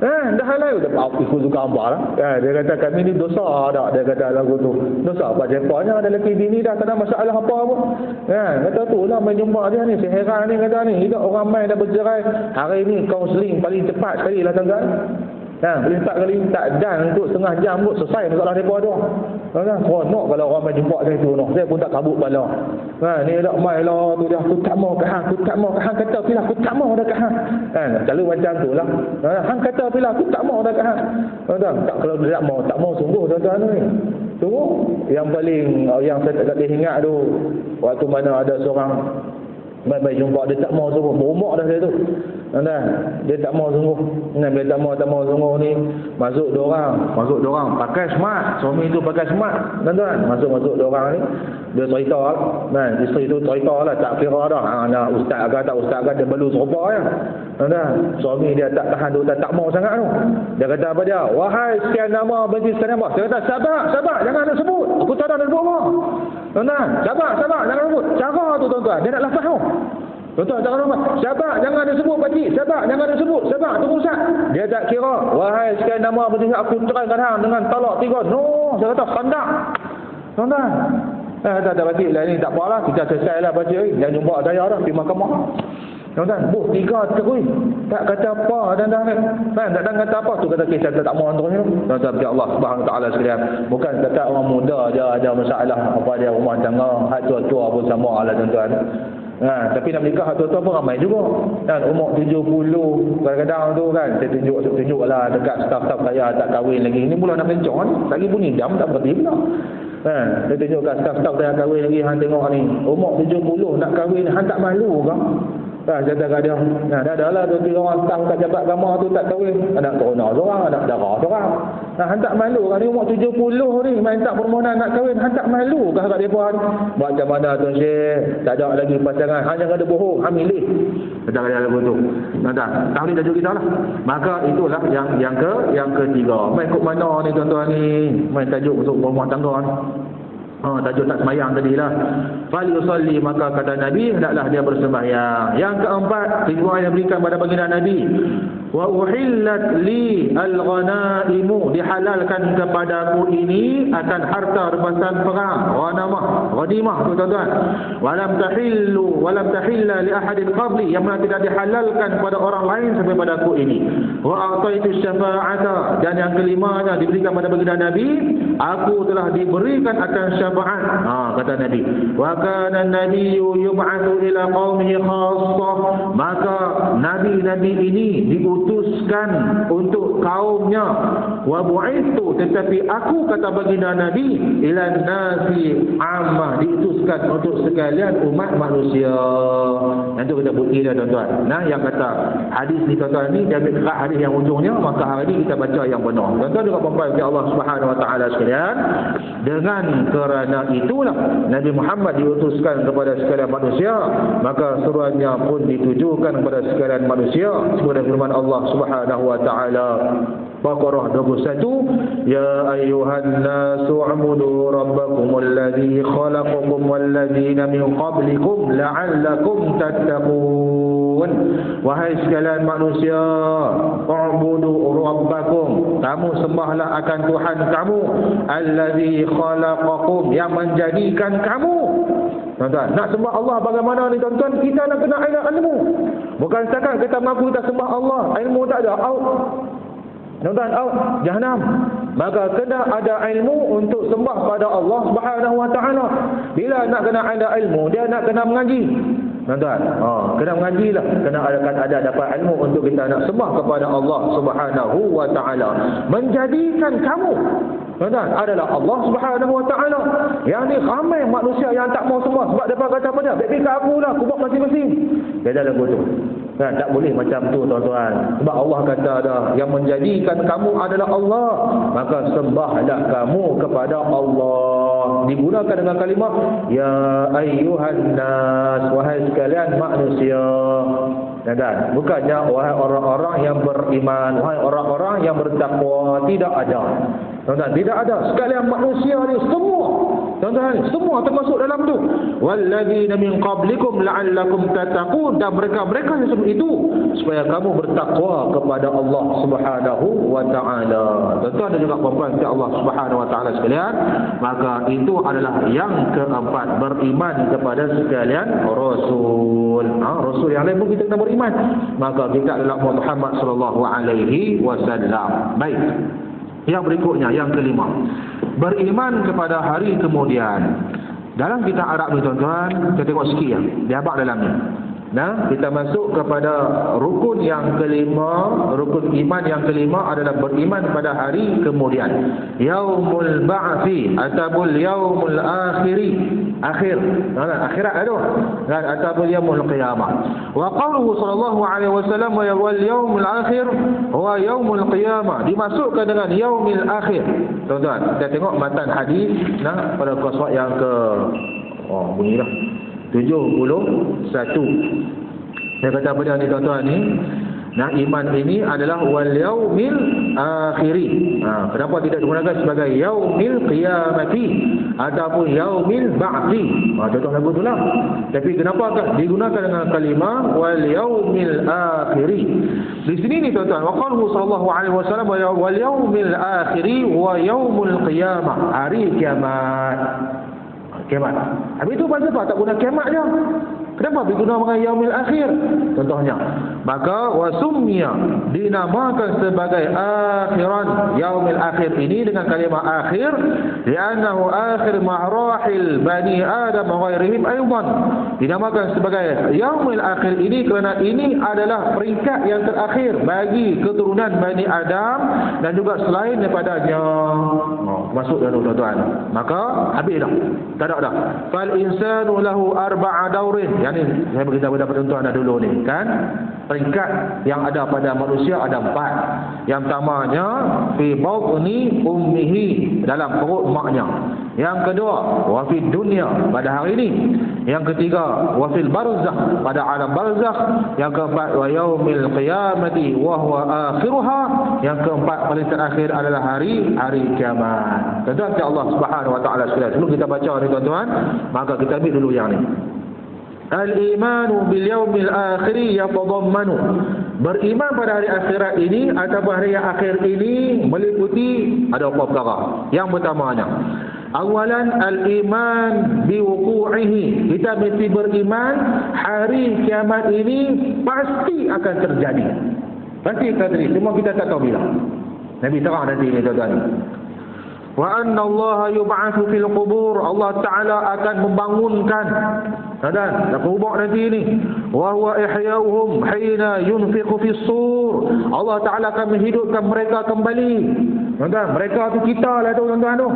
Dah halal. Ikut suka hampa lah. Dia kata kami ni dosa tak? Dia kata lagu tu. Dosa apa cepatnya ada lelaki bini dah tak ada masalah apa pun. Kata tu lah main jumpa dia ni. Saya heran ni kata ni. Hidup orang main dah bercerai. Hari ni kaunseling paling cepat sekali lah tuan-tuan. Boleh 4 kali tak dan untuk setengah jam kot selesai masalah mereka tu. Seronok kalau orang main jumpa saya tu. Saya pun tak kabut kepala. Ni dak mai lah tu dia, aku tak mau ke hang, aku tak mau ke hang, kata pilih aku tak mau dah ke hang. Selalu macam tu lah. Hang kata pilih aku tak mau dah ke hang. Tak, kalau dia tak mau sungguh tuan-tuan ni. Sungguh yang paling yang saya tak boleh ingat tu waktu mana ada seorang baik jumpa dia tak mau sungguh, berumur dah dia tu. Dia tak mau sungguh. Dia tak mau sungguh ni. Masuk dorang pakai smart. Suami tu pakai smart. Tuan-tuan, masuk dorang ni. Dia cerita lah. Isteri tu cerita lah, tak kira dah. Ustaz ke tak ustaz ke, dia baru serupa ya. Tuan-tuan, suami dia tak tahan tu, tak mau sangat tu. Dia kata apa dia? Wahai sekian nama benci sekian nama. Dia kata sabar, jangan nak sebut. Aku tak ada nak sebut apa. Tuan-tuan, sabar, jangan sebut. Cara tu tuan-tuan, dia nak lafaz tu. Tuan-tuan, jangan lupa. Sabar, jangan ada sebut pakcik. Sabar, jangan ada sebut. Sabar, tunggu Ustaz. Dia tak kira. Wahai sekian nama penting aku ceraikan hang dengan talak 3. No, saya kata kandak. Tuan-tuan. Tak pakcik lah ni, tak apalah. Kita selesai lah pakcik ni. Jangan jumpa saya dah di mahkamah. Tuan-tuan, 3 terus. Tak kata apa dan tak kata apa tu kata kisah tak mau antaranya. Tuan-tuan, ya Allah Subhanahu Wa Taala sekalian. Bukan kata orang muda je ada masalah apa dia rumah tangga, hak tua-tua pun sama lah tuan-tuan. Tapi nak menikah tua-tua pun ramai juga. Umur 70 kadang-kadang tu kan, saya tunjuk lah dekat staf-staf saya tak kahwin lagi. Ini mula nak mencong ni. Lagi bunyi jam tak berhenti pula. Saya tunjuk kat staf-staf saya kahwin lagi, hang tengok ni. Umur 70 nak kahwin, hang tak malu ke? Dah kata kat dia, nah dah lah tu orang tang kat jabat agama tu tak kahwin, anak corona seorang, anak darah seorang. Nah hantar malu kan ni umur 70 ni main tak permohonan nak kahwin, hantar malu kah kat depa ni. Buat macam mana tu Syekh? Tak ada lagi pasangan, hanya ada bohong, hang milih. Kata dia lagu tu. Nah dah, tahu ni tajuk kita lah. Maka itulah yang ketiga. Main kok mana ni tuan-tuan ni? Main tajuk untuk rumah tangga ni. Tajuk tak semayang tadilah. Fal yusalli, maka kata Nabi hendaklah dia bersembahyang. Yang keempat, riwayat yang diberikan pada baginda Nabi, wa uhillat li al-ghanaimu, dihalalkan kepadaku ini akan harta rampasan perang, ghanimah tu tuan-tuan. Walam tahilla li ahadin qabli, yang mana tidak dihalalkan kepada orang lain sampai padaku ini. Wa ataitu syafa'ata, dan yang kelimanya diberikan pada baginda Nabi, aku telah diberikan akan syafaat. Kata Nabi, wa kana an-nabiyyu yub'atsu ila qaumihi khassah, maka nabi-nabi ini diutuskan untuk kaumnya. Wa bu'ithu, tetapi aku, kata baginda Nabi, ila nasi ammah, diutuskan untuk sekalian umat manusia. Nanti kita bukti dah tuan-tuan. Nah, yang kata hadis ni tuan-tuan ni dia ambil hadis yang ujungnya, maka hari ini kita baca yang benar. Tuan-tuan juga perempuan ya Allah Subhanahu wa taala sekalian, dengan kerana itulah Nabi Muhammad diutuskan kepada sekalian manusia, maka seruannya pun ditujukan kepada sekalian manusia. Seperti firman Allah Subhanahu wa taala Baqarah 21, ya ayyuhan nasu ubudu rabbakumul ladzi khalaqakum wal ladzina min qablikum la'allakum tattaqun. Wahai sekalian manusia, ubudu rabbakum, kamu sembahlah akan Tuhan kamu, alladzi khalaqakum, yang menjadikan kamu. Tuan-tuan, nak sembah Allah bagaimana ni tuan-tuan? Kita nak kena ilmu. Bukan setakat kita mengaku kita sembah Allah, ilmu tak ada, out. Tuan-tuan, out, jahanam. Maka kena ada ilmu untuk sembah pada Allah Subhanahu wa taala. Bila nak kena ada ilmu, dia nak kena mengaji. Tuan-tuan, kena mengajilah, kena ada dapat ilmu untuk kita nak sembah kepada Allah Subhanahu wa taala. Menjadikan kamu, tuan-tuan, adalah Allah Subhanahu wa taala. Yang ni ramai manusia yang tak mau sembah sebab depa kata apa dia? Baik kat aku lah, aku buat masing-masing. Beda lagu tu. Kan, tak boleh macam tu tuan-tuan. Sebab Allah kata dah, yang menjadikan kamu adalah Allah, maka sembahlah kamu kepada Allah. Digunakan dengan kalimah ya ayyuhan nas, wahai sekalian manusia. Dan bukannya wahai orang-orang yang beriman, wahai orang-orang yang bertakwa. Tidak ada. Tuan-tuan, tidak ada. Sekalian manusia ni semua. Tuan-tuan, semua termasuk dalam tu. Walladzina min qablikum la'allakum tattaqun, dan mereka-mereka yang sebelum itu supaya kamu bertakwa kepada Allah Subhanahu wa taala. Tuan-tuan dan juga puan-puan Allah Subhanahu wa taala sekalian, maka itu adalah yang keempat, beriman kepada sekalian rasul. Rasul yang lain pun kita kena beriman. Maka kita adalah Muhammad sallallahu alaihi wasallam. Baik. Yang berikutnya, yang kelima, beriman kepada hari kemudian. Dalam kitab Arab ni tuan-tuan, kita tengok sikit ya, dia abang dalam ni. Nah, kita masuk kepada rukun yang kelima. Rukun iman yang kelima adalah beriman pada hari kemudian. Yaumul ba'thi ataupun yaumul akhir. Akhirat ada. Dan ataupun yaumul qiyamah. Wa qauluhu sallallahu alaihi wasallam wal yaumul akhir wa yaumul qiyamah, dimasukkan dengan yaumil akhir. Tuan-tuan, kita tengok matan hadis nah pada qasad yang ke bunyilah 71. Dia kata apa dia ni tuan-tuan ni? Nah, iman ini adalah wal yaumil akhiri. Kenapa tidak digunakan sebagai yaumil qiyamati ataupun yaumil ba'thi? Contoh lagu itulah. Tapi kenapa digunakan dengan kalimah wal yaumil akhiri? Di sini ni tuan-tuan, wa qaluhu sallallahu alaihi wasallam wal yaumil akhiri wa yaumul qiyamah, hari kiamat. Kiamat. Habis itu pasal apa tak guna kiamat dia? Kenapa diguna dengan yaumil akhir? Contohnya, maka wasummiya, dinamakan sebagai akhiran. Yaumil akhir ini dengan kalimah akhir li'annahu akhir marahil bani Adam wa ghairihim aidan. Dinamakan sebagai yaumil akhir ini kerana ini adalah peringkat yang terakhir bagi keturunan Bani Adam dan juga selain daripadanya. masuk dalam tuan-tuan. Maka habis dah. Tak ada dah. Fal insanu lahu arba'a daurin. Yang ni saya beritahu kepada tuan-tuan dulu ni kan. Peringkat yang ada pada manusia ada 4. Yang pertamanya fi batni ummihi, dalam perut maknya. Yang kedua, wa fid dunya, pada hari ini. Yang ketiga, wa fil barzakh, pada alam barzakh. Yang keempat, wa yaumil qiyamati wa huwa akhiruha. Yang keempat paling terakhir adalah hari kiamat. Tuan-tuan Allah Subhanahu wa taala sekalian. Sebelum kita baca ni tuan-tuan, maka kita ambil dulu yang ni. Al-imanu bil yaumil akhir yatadammanu, beriman pada hari akhirat ini atau hari yang akhir ini meliputi ada apa perkara. Yang pertamanya, awalan al-iman biwuqu'ihi, kita mesti beriman hari kiamat ini pasti akan terjadi. Pasti akan terjadi, cuma kita tak tahu bila. Nabi terang nanti ni tuan-tuan. Wa anna Allah yub'atsu fil qubur, Allah Taala akan membangunkan dan kubur nanti ini. Wa huwa ihya'uhum hina yunfiqu fis sur, Allah Taala akan menghidupkan mereka kembali. Tuan-tuan, mereka tu kita lah tu tuan-tuan tu.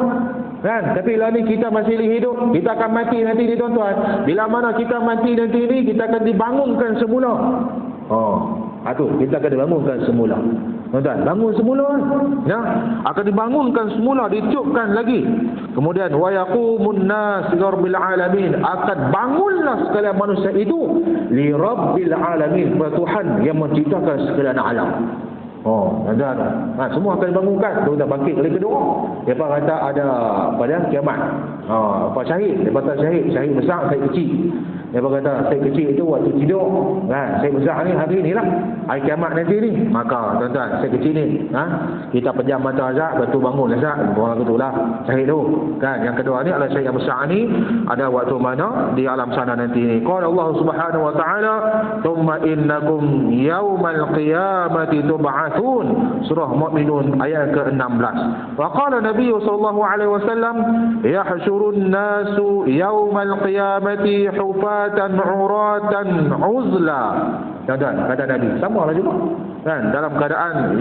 Kan? Tapi lah ni kita masih hidup, kita akan mati nanti ni tuan-tuan. Bila mana kita mati nanti ni, kita akan dibangunkan semula. Kita akan dibangunkan semula. Tuan-tuan, bangun semula ya, akan dibangunkan semula, ditiupkan lagi. Kemudian wa yaqumun nas lirabbil alamin, akan bangunlah sekalian manusia itu li rabbil alamin, Tuhan yang menciptakan sekalian alam. Tuan-tuan, semua akan dibangunkan. Tuan-tuan bangkit kali kedua. Depa kata ada pada kiamat. Syahid, depa kata syahid besar, syahid kecil. Depa kata syahid kecil itu waktu tidur. Syahid besar ni hari ni lah, hari kiamat nanti ni. Maka tuan-tuan, syahid kecil ni kita pejam mata azab, lepas tu bangun azab. Orang itulah syahid tu. Kan? Yang kedua ni adalah syahid yang besar ni, ada waktu mana di alam sana nanti ni. Qala Allah Subhanahu wa taala, "Tsumma innakum yaumal qiyamati tub'atsun." Surah Mu'minun ayat ke-16. Wa qala Nabi sallallahu alaihi wasallam, "Yahsyurun nasu yaumal qiyamati hufatan 'uratan 'uzla." Dan kata Nabi samalah juga. Kan, dalam keadaan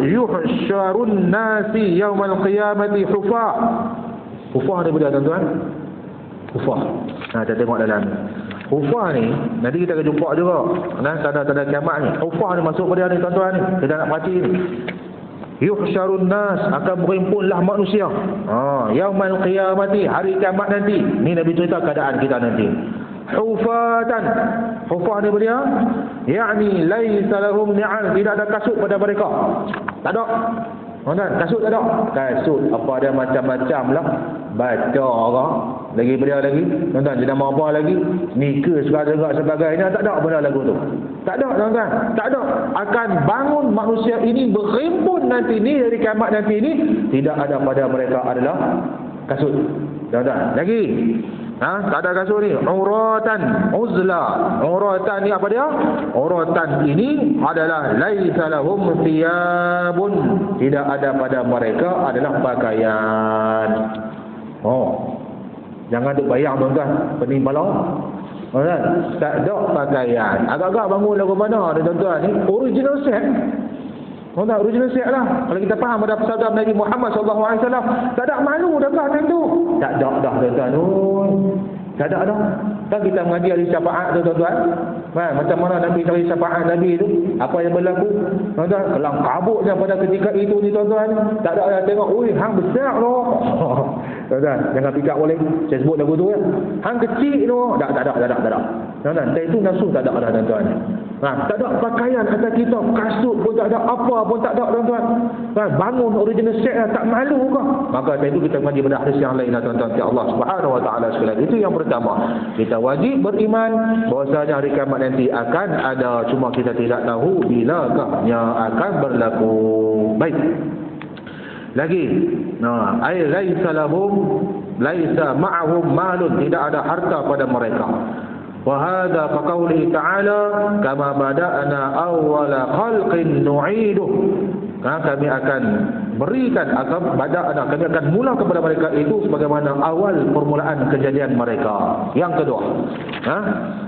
yuhsyarun nasi yaumal qiyamati hufah. Hufah ni bila tuan-tuan? Hufah. Kita tengok dalam Hufah ni, nanti kita akan jumpa juga tanda-tanda kiamat ni. Hufah ni masuk pada ni tuan-tuan ni, kita nak perhati ni. Yuhsyarun nas, akan berhimpunlah manusia. Yaumal qiyamati, hari kiamat nanti. Ni Nabi cerita keadaan kita nanti. Hufatan, hufah ni dia, yakni laisa lahum ni'al, tidak ada kasut pada mereka. Tak ada. Kasut tak ada. Kasut apa dia macam-macam lah. Baca orang lagi benda lagi. Tuan-tuan, jenama apa lagi? Nikah sebagainya. Tak ada benda lagu tu. Tak ada tuan-tuan. Tak ada. Akan bangun manusia ini berhimpun nanti ni, dari kiamat nanti ni. Tidak ada pada mereka adalah kasut. Tuan-tuan, lagi tak ada kasut ni. Uratan uzla. Uratan ni apa dia? Uratan ini adalah laisa lahum thiyabun, tidak ada pada mereka adalah pakaian. Jangan duk bayang tuan-tuan, pening kepala. Tak ada pakaian. Agak-agak bangun lagu mana tuan-tuan ni? Original set. Original set lah. Kalau kita faham pada sabda Nabi Muhammad SAW, tak ada malu dah macam tu. Tak ada dah tuan-tuan. Tak ada dah. Kan kita mengaji ahli syafaat tu tuan-tuan. Macam mana Nabi cari syafaat Nabi tu, apa yang berlaku. Tuan-tuan, kelam kabutnya pada ketika itu ni tuan-tuan. Tak ada yang tengok, hang besar loh. Tuan-tuan, jangan pikir boleh. Saya sebut lagu tu ya. Hang kecil loh. Tak ada. Tuan-tuan, itu nafsu tak ada tuan-tuan. Tak ada pakaian atas kita, kasut pun tak ada, apa pun tak ada tuan-tuan. Bangun original set lah, tak malu ke? Maka dari itu kita mengaji pada hadis yang lain tuan-tuan, ya Allah Subhanahu wa taala sekalian. Itu yang pertama. Kita wajib beriman bahwasanya hari kiamat nanti akan ada, cuma kita tidak tahu bilakahnya akan berlaku. Baik. Lagi, ay laisa ma'ahum malun, tidak ada harta pada mereka. Wahada kaqaulihi ta'ala, kama bada'na awwala khalqin nu'iduh. Kami akan berikan kami akan mula kepada mereka itu sebagaimana awal permulaan kejadian mereka. Yang kedua,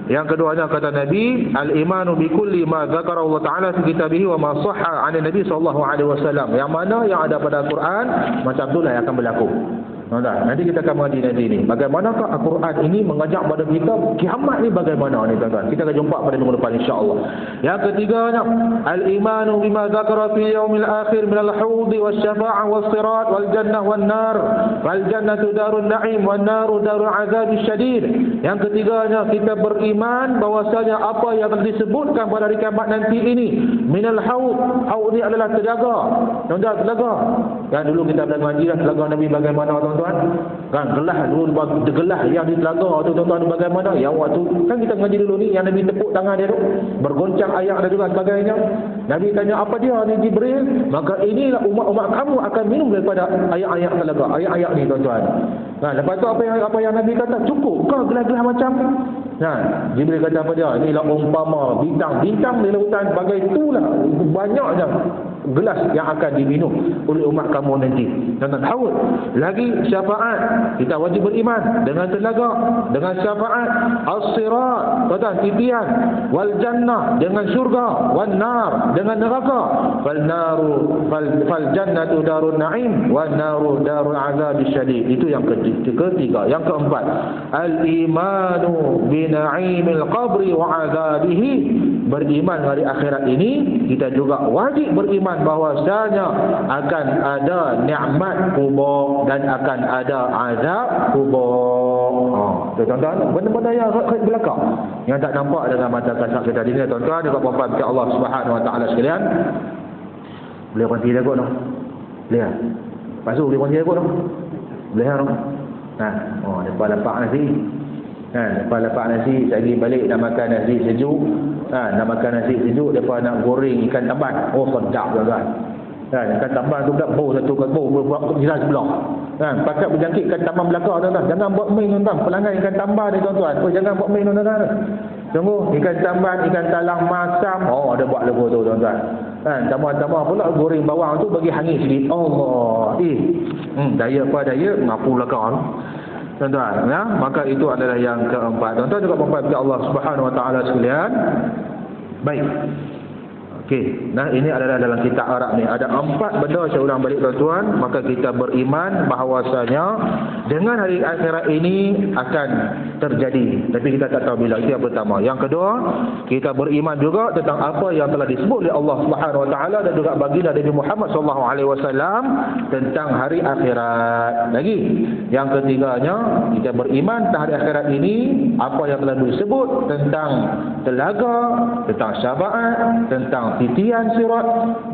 yang keduanya kata Nabi, al-imanu bi kulli ma dzakara Allah Taala fi kitabih wa ma sahha 'an Nabi sallallahu alaihi wasallam. Yang mana yang ada pada Al-Quran, macam itulah yang akan berlaku. Nanti kita akan mengaji nanti ni. Bagaimanakah Al-Quran ini mengajak pada kita kiamat ni bagaimana ni tuan-tuan. Kita akan jumpa pada minggu depan insya-Allah. Yang ketiganya, al-imanu bima dzakara fi yaumil akhir min al-hawd wasyafa'ah was-sirat wal jannah wan nar. Wal jannatu darun na'im wan naru darul azab syadid. Yang ketiganya, kita beriman bahwasanya apa yang disebutkan pada hari kiamat nanti ini minal haud. Haud ini adalah telaga. Tuan-tuan, telaga. Kan dulu kita belajar ngaji dah telaga Nabi bagaimana tuan-tuan. Kan gelas dulu, gelas yang di telaga tu tuan-tuan bagaimana? Yang waktu kan kita ngaji dulu ni yang Nabi tepuk tangan dia tu, bergoncang ayak dan juga sebagainya. Nabi tanya, apa dia ni Jibril? Maka inilah umat-umat kamu akan minum daripada ayak-ayak telaga, ayak-ayak ni tuan-tuan. Nah, lepas tu apa yang Nabi kata? Cukup ke gelas-gelas macam ni? Nah, Jibril kata apa dia? Inilah umpama bintang-bintang di lautan, bagai itulah banyaknya gelas yang akan diminum oleh umat kamu nanti. Tuan-tuan, haud. Lagi syafaat, kita wajib beriman dengan telaga, dengan syafaat, as-sirat, tuan-tuan, titian, wal jannah, dengan syurga, wan nar, dengan neraka, fal jannatu darun na'im, wan naru darul azab syadid. Itu yang ketiga. Yang keempat, al-imanu bi na'imil qabri wa azabihi. Beriman hari akhirat ini, kita juga wajib beriman bahwasanya akan ada nikmat kubur dan akan ada azab kubur. Tuan-tuan, benda-benda yang belakang yang tak nampak dengan mata kasar kita ini, tuan-tuan dan puan-puan Allah Subhanahu wa taala sekalian. Boleh berhenti dah kot noh. Boleh. Pasal boleh berhenti dah kot noh. Boleh noh. Depan lepak nasi. Lepas lepak nasi, lagi balik nak makan nasi sejuk. Nak makan nasi sejuk, lepas nak goreng ikan tamban. Oh, sedap tuan-tuan. Ikan tamban tu pula bau satu kat bau jiran sebelah. Pakat berjangkit ikan tamban belakang tuan-tuan. Jangan buat main tuan-tuan. Pelanggan ikan tamban ni tuan-tuan. Jangan buat main tuan-tuan. Tunggu, ikan tamban, ikan talang masam. Oh, ada buat lepas tu tuan-tuan. Tambah-tambah pula goreng bawang tu bagi hangit sikit. Allah. Daya apa daya, ngapu belakang. Tuan-tuan, ya, maka itu adalah yang keempat. Tuan-tuan juga memperhatikan Allah Subhanahu wa taala sekalian. Baik. Okey, nah ini adalah dalam kitab Arab ni. Ada 4 benda saya ulang balik tuan-tuan, maka kita beriman bahawasanya dengan hari akhirat ini akan terjadi. Tapi kita tak tahu bila. Itu yang pertama. Yang kedua, kita beriman juga tentang apa yang telah disebut oleh Allah Subhanahu wa taala dan juga baginda Nabi Muhammad sallallahu alaihi wasallam tentang hari akhirat. Lagi, yang ketiganya, kita beriman tentang hari akhirat ini apa yang telah disebut tentang telaga, tentang syafaat, tentang titian sirat,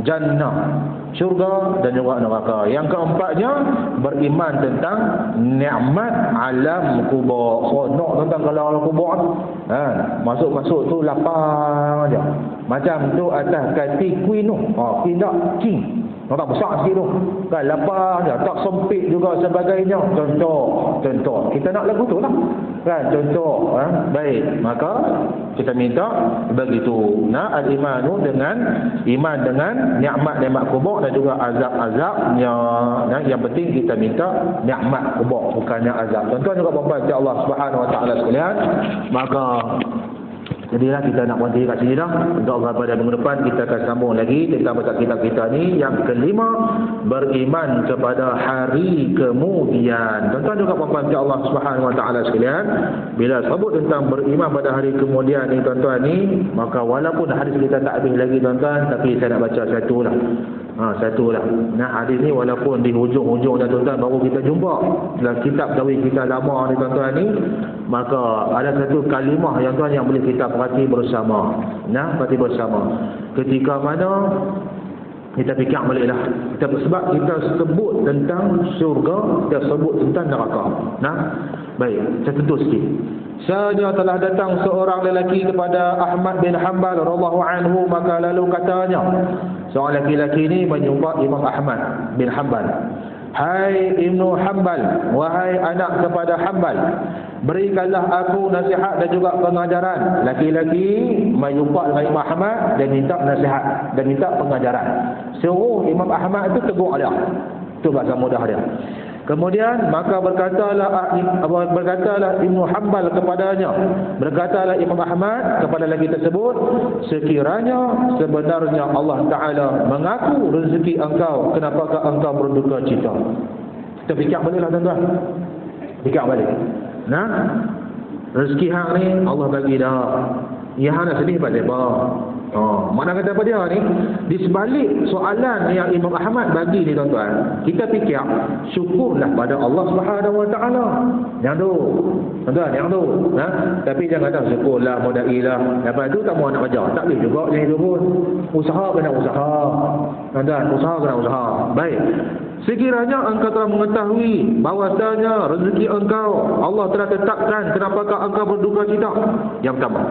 jannah, syurga dan juga neraka. Yang keempatnya, beriman tentang nikmat alam kubur. Nak tentang kalau alam kubur masuk-masuk tu lapang aja. Macam tu atas kaki queen tu. Queen tak king. Tak besar sikit tu. Kan lapang aja, tak sempit juga sebagainya. Contoh. Kita nak lagu tu lah. Kan contoh. Baik, maka kita minta begitu. Al-imanu dengan iman dengan nikmat-nikmat kubur dan juga azab-azabnya. Yang penting kita minta nikmat kubur, bukannya azab. Tuan-tuan juga membaca Allah Subhanahu wa taala sekalian. Maka jadilah kita nak berhenti kat sini dah. InsyaAllah pada minggu depan kita akan sambung lagi tentang baca kitab kita ni. Yang kelima, beriman kepada hari kemudian. Tuan-tuan juga puan-puan Allah Subhanahu wa taala sekalian, bila sebut tentang beriman pada hari kemudian ni tuan-tuan ni, maka walaupun hadis kita tak habis lagi tuan-tuan, tapi saya nak baca satu lah. Hadis ni walaupun di hujung-hujung dah tuan-tuan baru kita jumpa dalam kitab tauhid kita lama ni tuan-tuan ni, maka ada satu kalimah yang tuan yang boleh kita perhati bersama. Perhati bersama. Ketika mana kita fikir baliklah. Sebab kita sebut tentang syurga, kita sebut tentang neraka. Baik, saya tentu sikit. Sanya telah datang seorang lelaki kepada Ahmad bin Hanbal radhiyallahu anhu, maka lalu katanya, seorang lelaki ini menjumpa Imam Ahmad bin Hanbal. Hai Ibnu Hanbal, wahai anak kepada Hanbal, berikanlah aku nasihat dan juga pengajaran. Laki-laki menjumpa dengan Imam Ahmad dan minta nasihat dan minta pengajaran. Suruh Imam Ahmad itu tegur dia. Itu bahasa mudah dia. Kemudian maka berkatalah Ibnu Hanbal kepadanya, berkatalah Imam Ahmad kepada lelaki tersebut, sekiranya sebenarnya Allah Ta'ala mengaku rezeki engkau, kenapakah engkau berduka cita? Kita fikir baliklah tuan-tuan. Fikir balik. Nah, rezeki hang ni Allah bagi dah. Ya hang nak sedih pasal apa? Mana kata apa dia ni? Di sebalik soalan yang Imam Ahmad bagi ni tuan-tuan, kita fikir syukurlah pada Allah Subhanahu Wa Taala. Yang tu, tuan-tuan, yang tu. Tapi jangan kata syukurlah modailah. Lepas tu tak mau nak baca. Tak boleh juga macam itu pun. Usaha kena usaha. Tuan-tuan, usaha kena usaha. Baik. Sekiranya engkau telah mengetahui bahwasanya rezeki engkau Allah telah tetapkan, kenapakah engkau berduka cita? Yang pertama,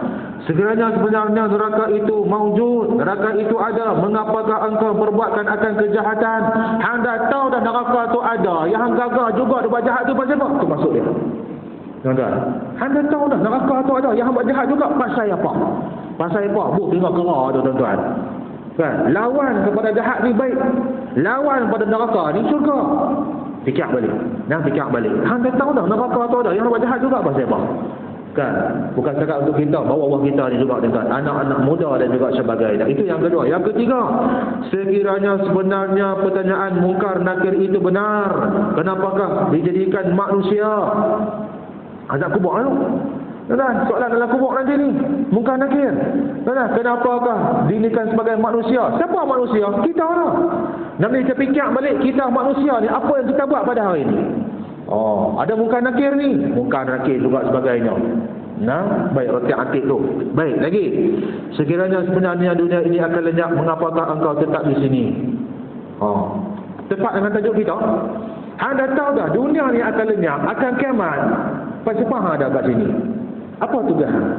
sekiranya sebenarnya neraka itu maujud, neraka itu ada, mengapakah engkau berbuatkan akan kejahatan? Hang dah tahu dah neraka itu ada, yang hang gagah juga dia buat jahat tu pasal apa? Itu maksud dia. Tuan-tuan, hang dah tahu dah neraka itu ada, yang hang buat jahat juga pasal apa? Pasal apa? Buat tengok kerah tu tuan-tuan. Kan? Lawan kepada jahat ni baik, lawan pada neraka ni syurga. Fikir balik. Fikir balik. Hang dah tahu dah neraka tu ada, yang buat jahat juga pasal apa? Kan? Bukan cakap untuk kita, bawa Allah kita ni juga dengan anak-anak muda dan juga sebagainya. Itu yang kedua. Yang ketiga, sekiranya sebenarnya pertanyaan mungkar nakir itu benar, kenapakah dijadikan manusia? Azab kubur tu. Tuan-tuan, soalan dalam kubur nanti ni, mungkar nakir. Tuan-tuan, kenapakah dinikan sebagai manusia? Siapa manusia? Kita lah. Nanti kita fikir balik, kita manusia ni, apa yang kita buat pada hari ni? Ada mungkar nakir ni, mungkar nakir juga sebagainya. Baik, roti atik tu. Baik, lagi. Sekiranya sebenarnya dunia ini akan lenyap, mengapakah engkau tetap di sini? Tepat dengan tajuk kita. Hang dah tahu dah, dunia ni akan lenyap, akan kiamat. Pasal apa hang ada kat sini? Apa tugas hang?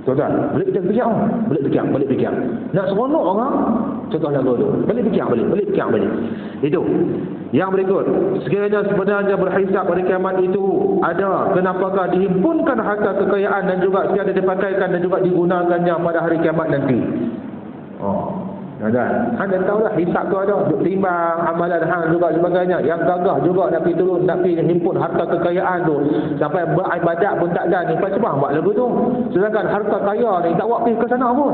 Tuan-tuan, balik fikir, balik fikir. Nak seronok orang, contoh lagu tu. Balik fikir balik. Itu. Yang berikut, sekiranya sebenarnya berhisab pada kiamat itu ada, kenapakah dihimpunkan harta kekayaan dan juga tiada dipakaikan dan juga digunakannya pada hari kiamat nanti? Tuan-tuan, hang dah tahu dah hisab tu ada, duk timbang amalan hang juga sebagainya. Yang gagah juga nak pergi turun, nak pergi himpun harta kekayaan tu, sampai beribadat pun tak ada ni. Pasal apa buat lagu tu? Sedangkan harta kaya ni tak buat pergi ke sana pun.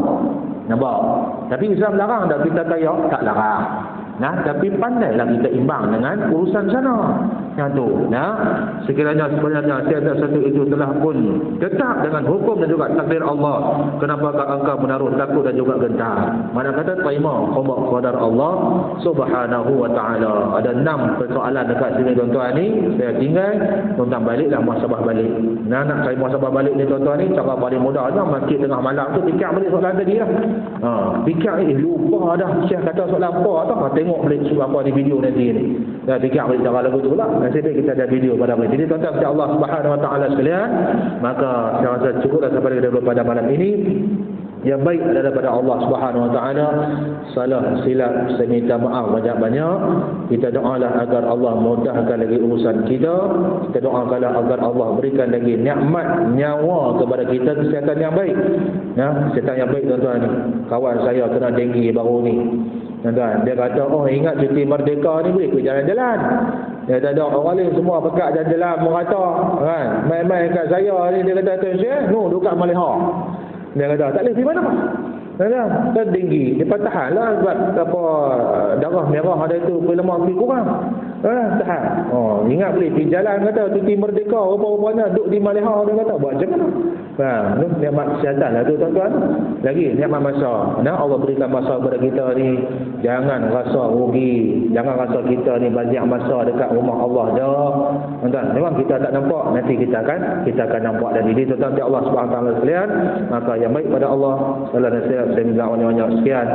Nampak? Tapi Islam larang dah kita kaya? Tak larang. Tapi pandailah kita imbang dengan urusan sana. Yang tu. Sekiranya sebenarnya tiada satu itu telah pun tetap dengan hukum dan juga takdir Allah, kenapakah engkau menaruh takut dan juga gentar? Mana kata terima qadar Allah Subhanahu Wa Taala. Ada 6 persoalan dekat sini tuan-tuan ni. Saya tinggal, tuan-tuan baliklah muhasabah balik. Nak cari muhasabah balik ni tuan-tuan ni, cara paling mudah aja masjid tengah malam tu fikir balik soalan tadi lah. Fikir lupa dah Syekh kata soalan apa tau. Tengok balik apa ni video nanti ni. Dah fikir balik cara lagu tu lah. Nasib baik kita ada video pada hari. Jadi tuan-tuan, insya Allah Subhanahu Wa Taala sekalian, maka saya rasa cukuplah sampai pada malam ini. Yang baik adalah daripada Allah Subhanahu Wa Taala. Salah silap saya minta maaf banyak-banyak. Kita doalah agar Allah mudahkan lagi urusan kita. Kita doakanlah agar Allah berikan lagi nikmat nyawa kepada kita, kesihatan yang baik. Kesihatan yang baik tuan-tuan ni. Kawan saya kena denggi baru ni. Tuan-tuan, dia kata, ingat cuti merdeka ni boleh pergi jalan-jalan. Dia kata, orang lain semua pekat jalan-jalan merata. Kan? Main-main kat saya ni, dia kata, Tuan Syekh, dekat Malaysia. Dia kata, tak boleh pergi mana? Kan tinggi. Dia tahan lah sebab darah merah ada itu, lemak pergi kurang. Tahan. Ingat boleh pergi jalan, kata, cuti merdeka, rupa-rupanya duduk di Malaysia. Dia kata, buat macam mana? Nikmat kesihatan lah tu tuan-tuan. Lagi, nikmat masa. Allah berikan masa kepada kita ni. Jangan rasa rugi. Jangan rasa kita ni banyak masa dekat rumah Allah dah. Tuan-tuan, memang kita tak nampak. Nanti kita akan nampak. Dan ini tuan-tuan, Allah SWT sekalian. Maka yang baik pada Allah. Salam dan saya minta banyak-banyak sekian.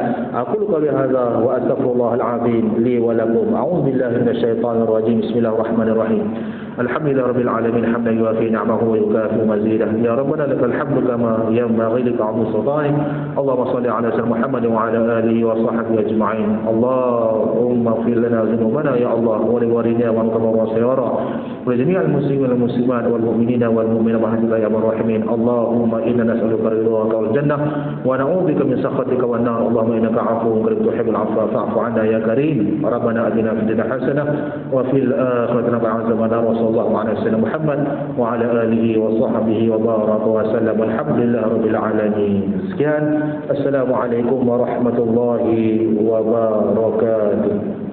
Aku qali hadza wa astaghfirullahal azim li wa lakum. A'udzubillahi minasyaitonir rajim. Bismillahirrahmanirrahim. Alhamdulillah rabbil alamin hamdan yuwafi ni'amahu wa yukafi mazidah. Ya Rabbana lakal hamdu kama yanbaghi li 'azimi sultanik. Allahumma shalli ala sayyidina Muhammad wa ala alihi wa sahbihi ajma'in. Allahumma ighfir lana dhunubana ya Allah wa li walidina wa qadara sayara wa jami'al muslimin wal muslimat wal mu'minina wal mu'minat wa hadhihi ya rahimin. Allahumma inna nas'aluka ridhaka wal jannah wa na'udzubika min sakhatika wan nar. Allahumma innaka 'afuwwun kariim tuhibbul 'afwa fa'fu 'anna ya karim. Rabbana atina fid dunya hasanah wa fil akhirati hasanah wa qina sallallahu ala sayyidina Muhammad wa ala alihi wa sahbihi wa baraka wa sallam. Alhamdulillah rabbil alamin. Sekian, assalamualaikum warahmatullahi wabarakatuh.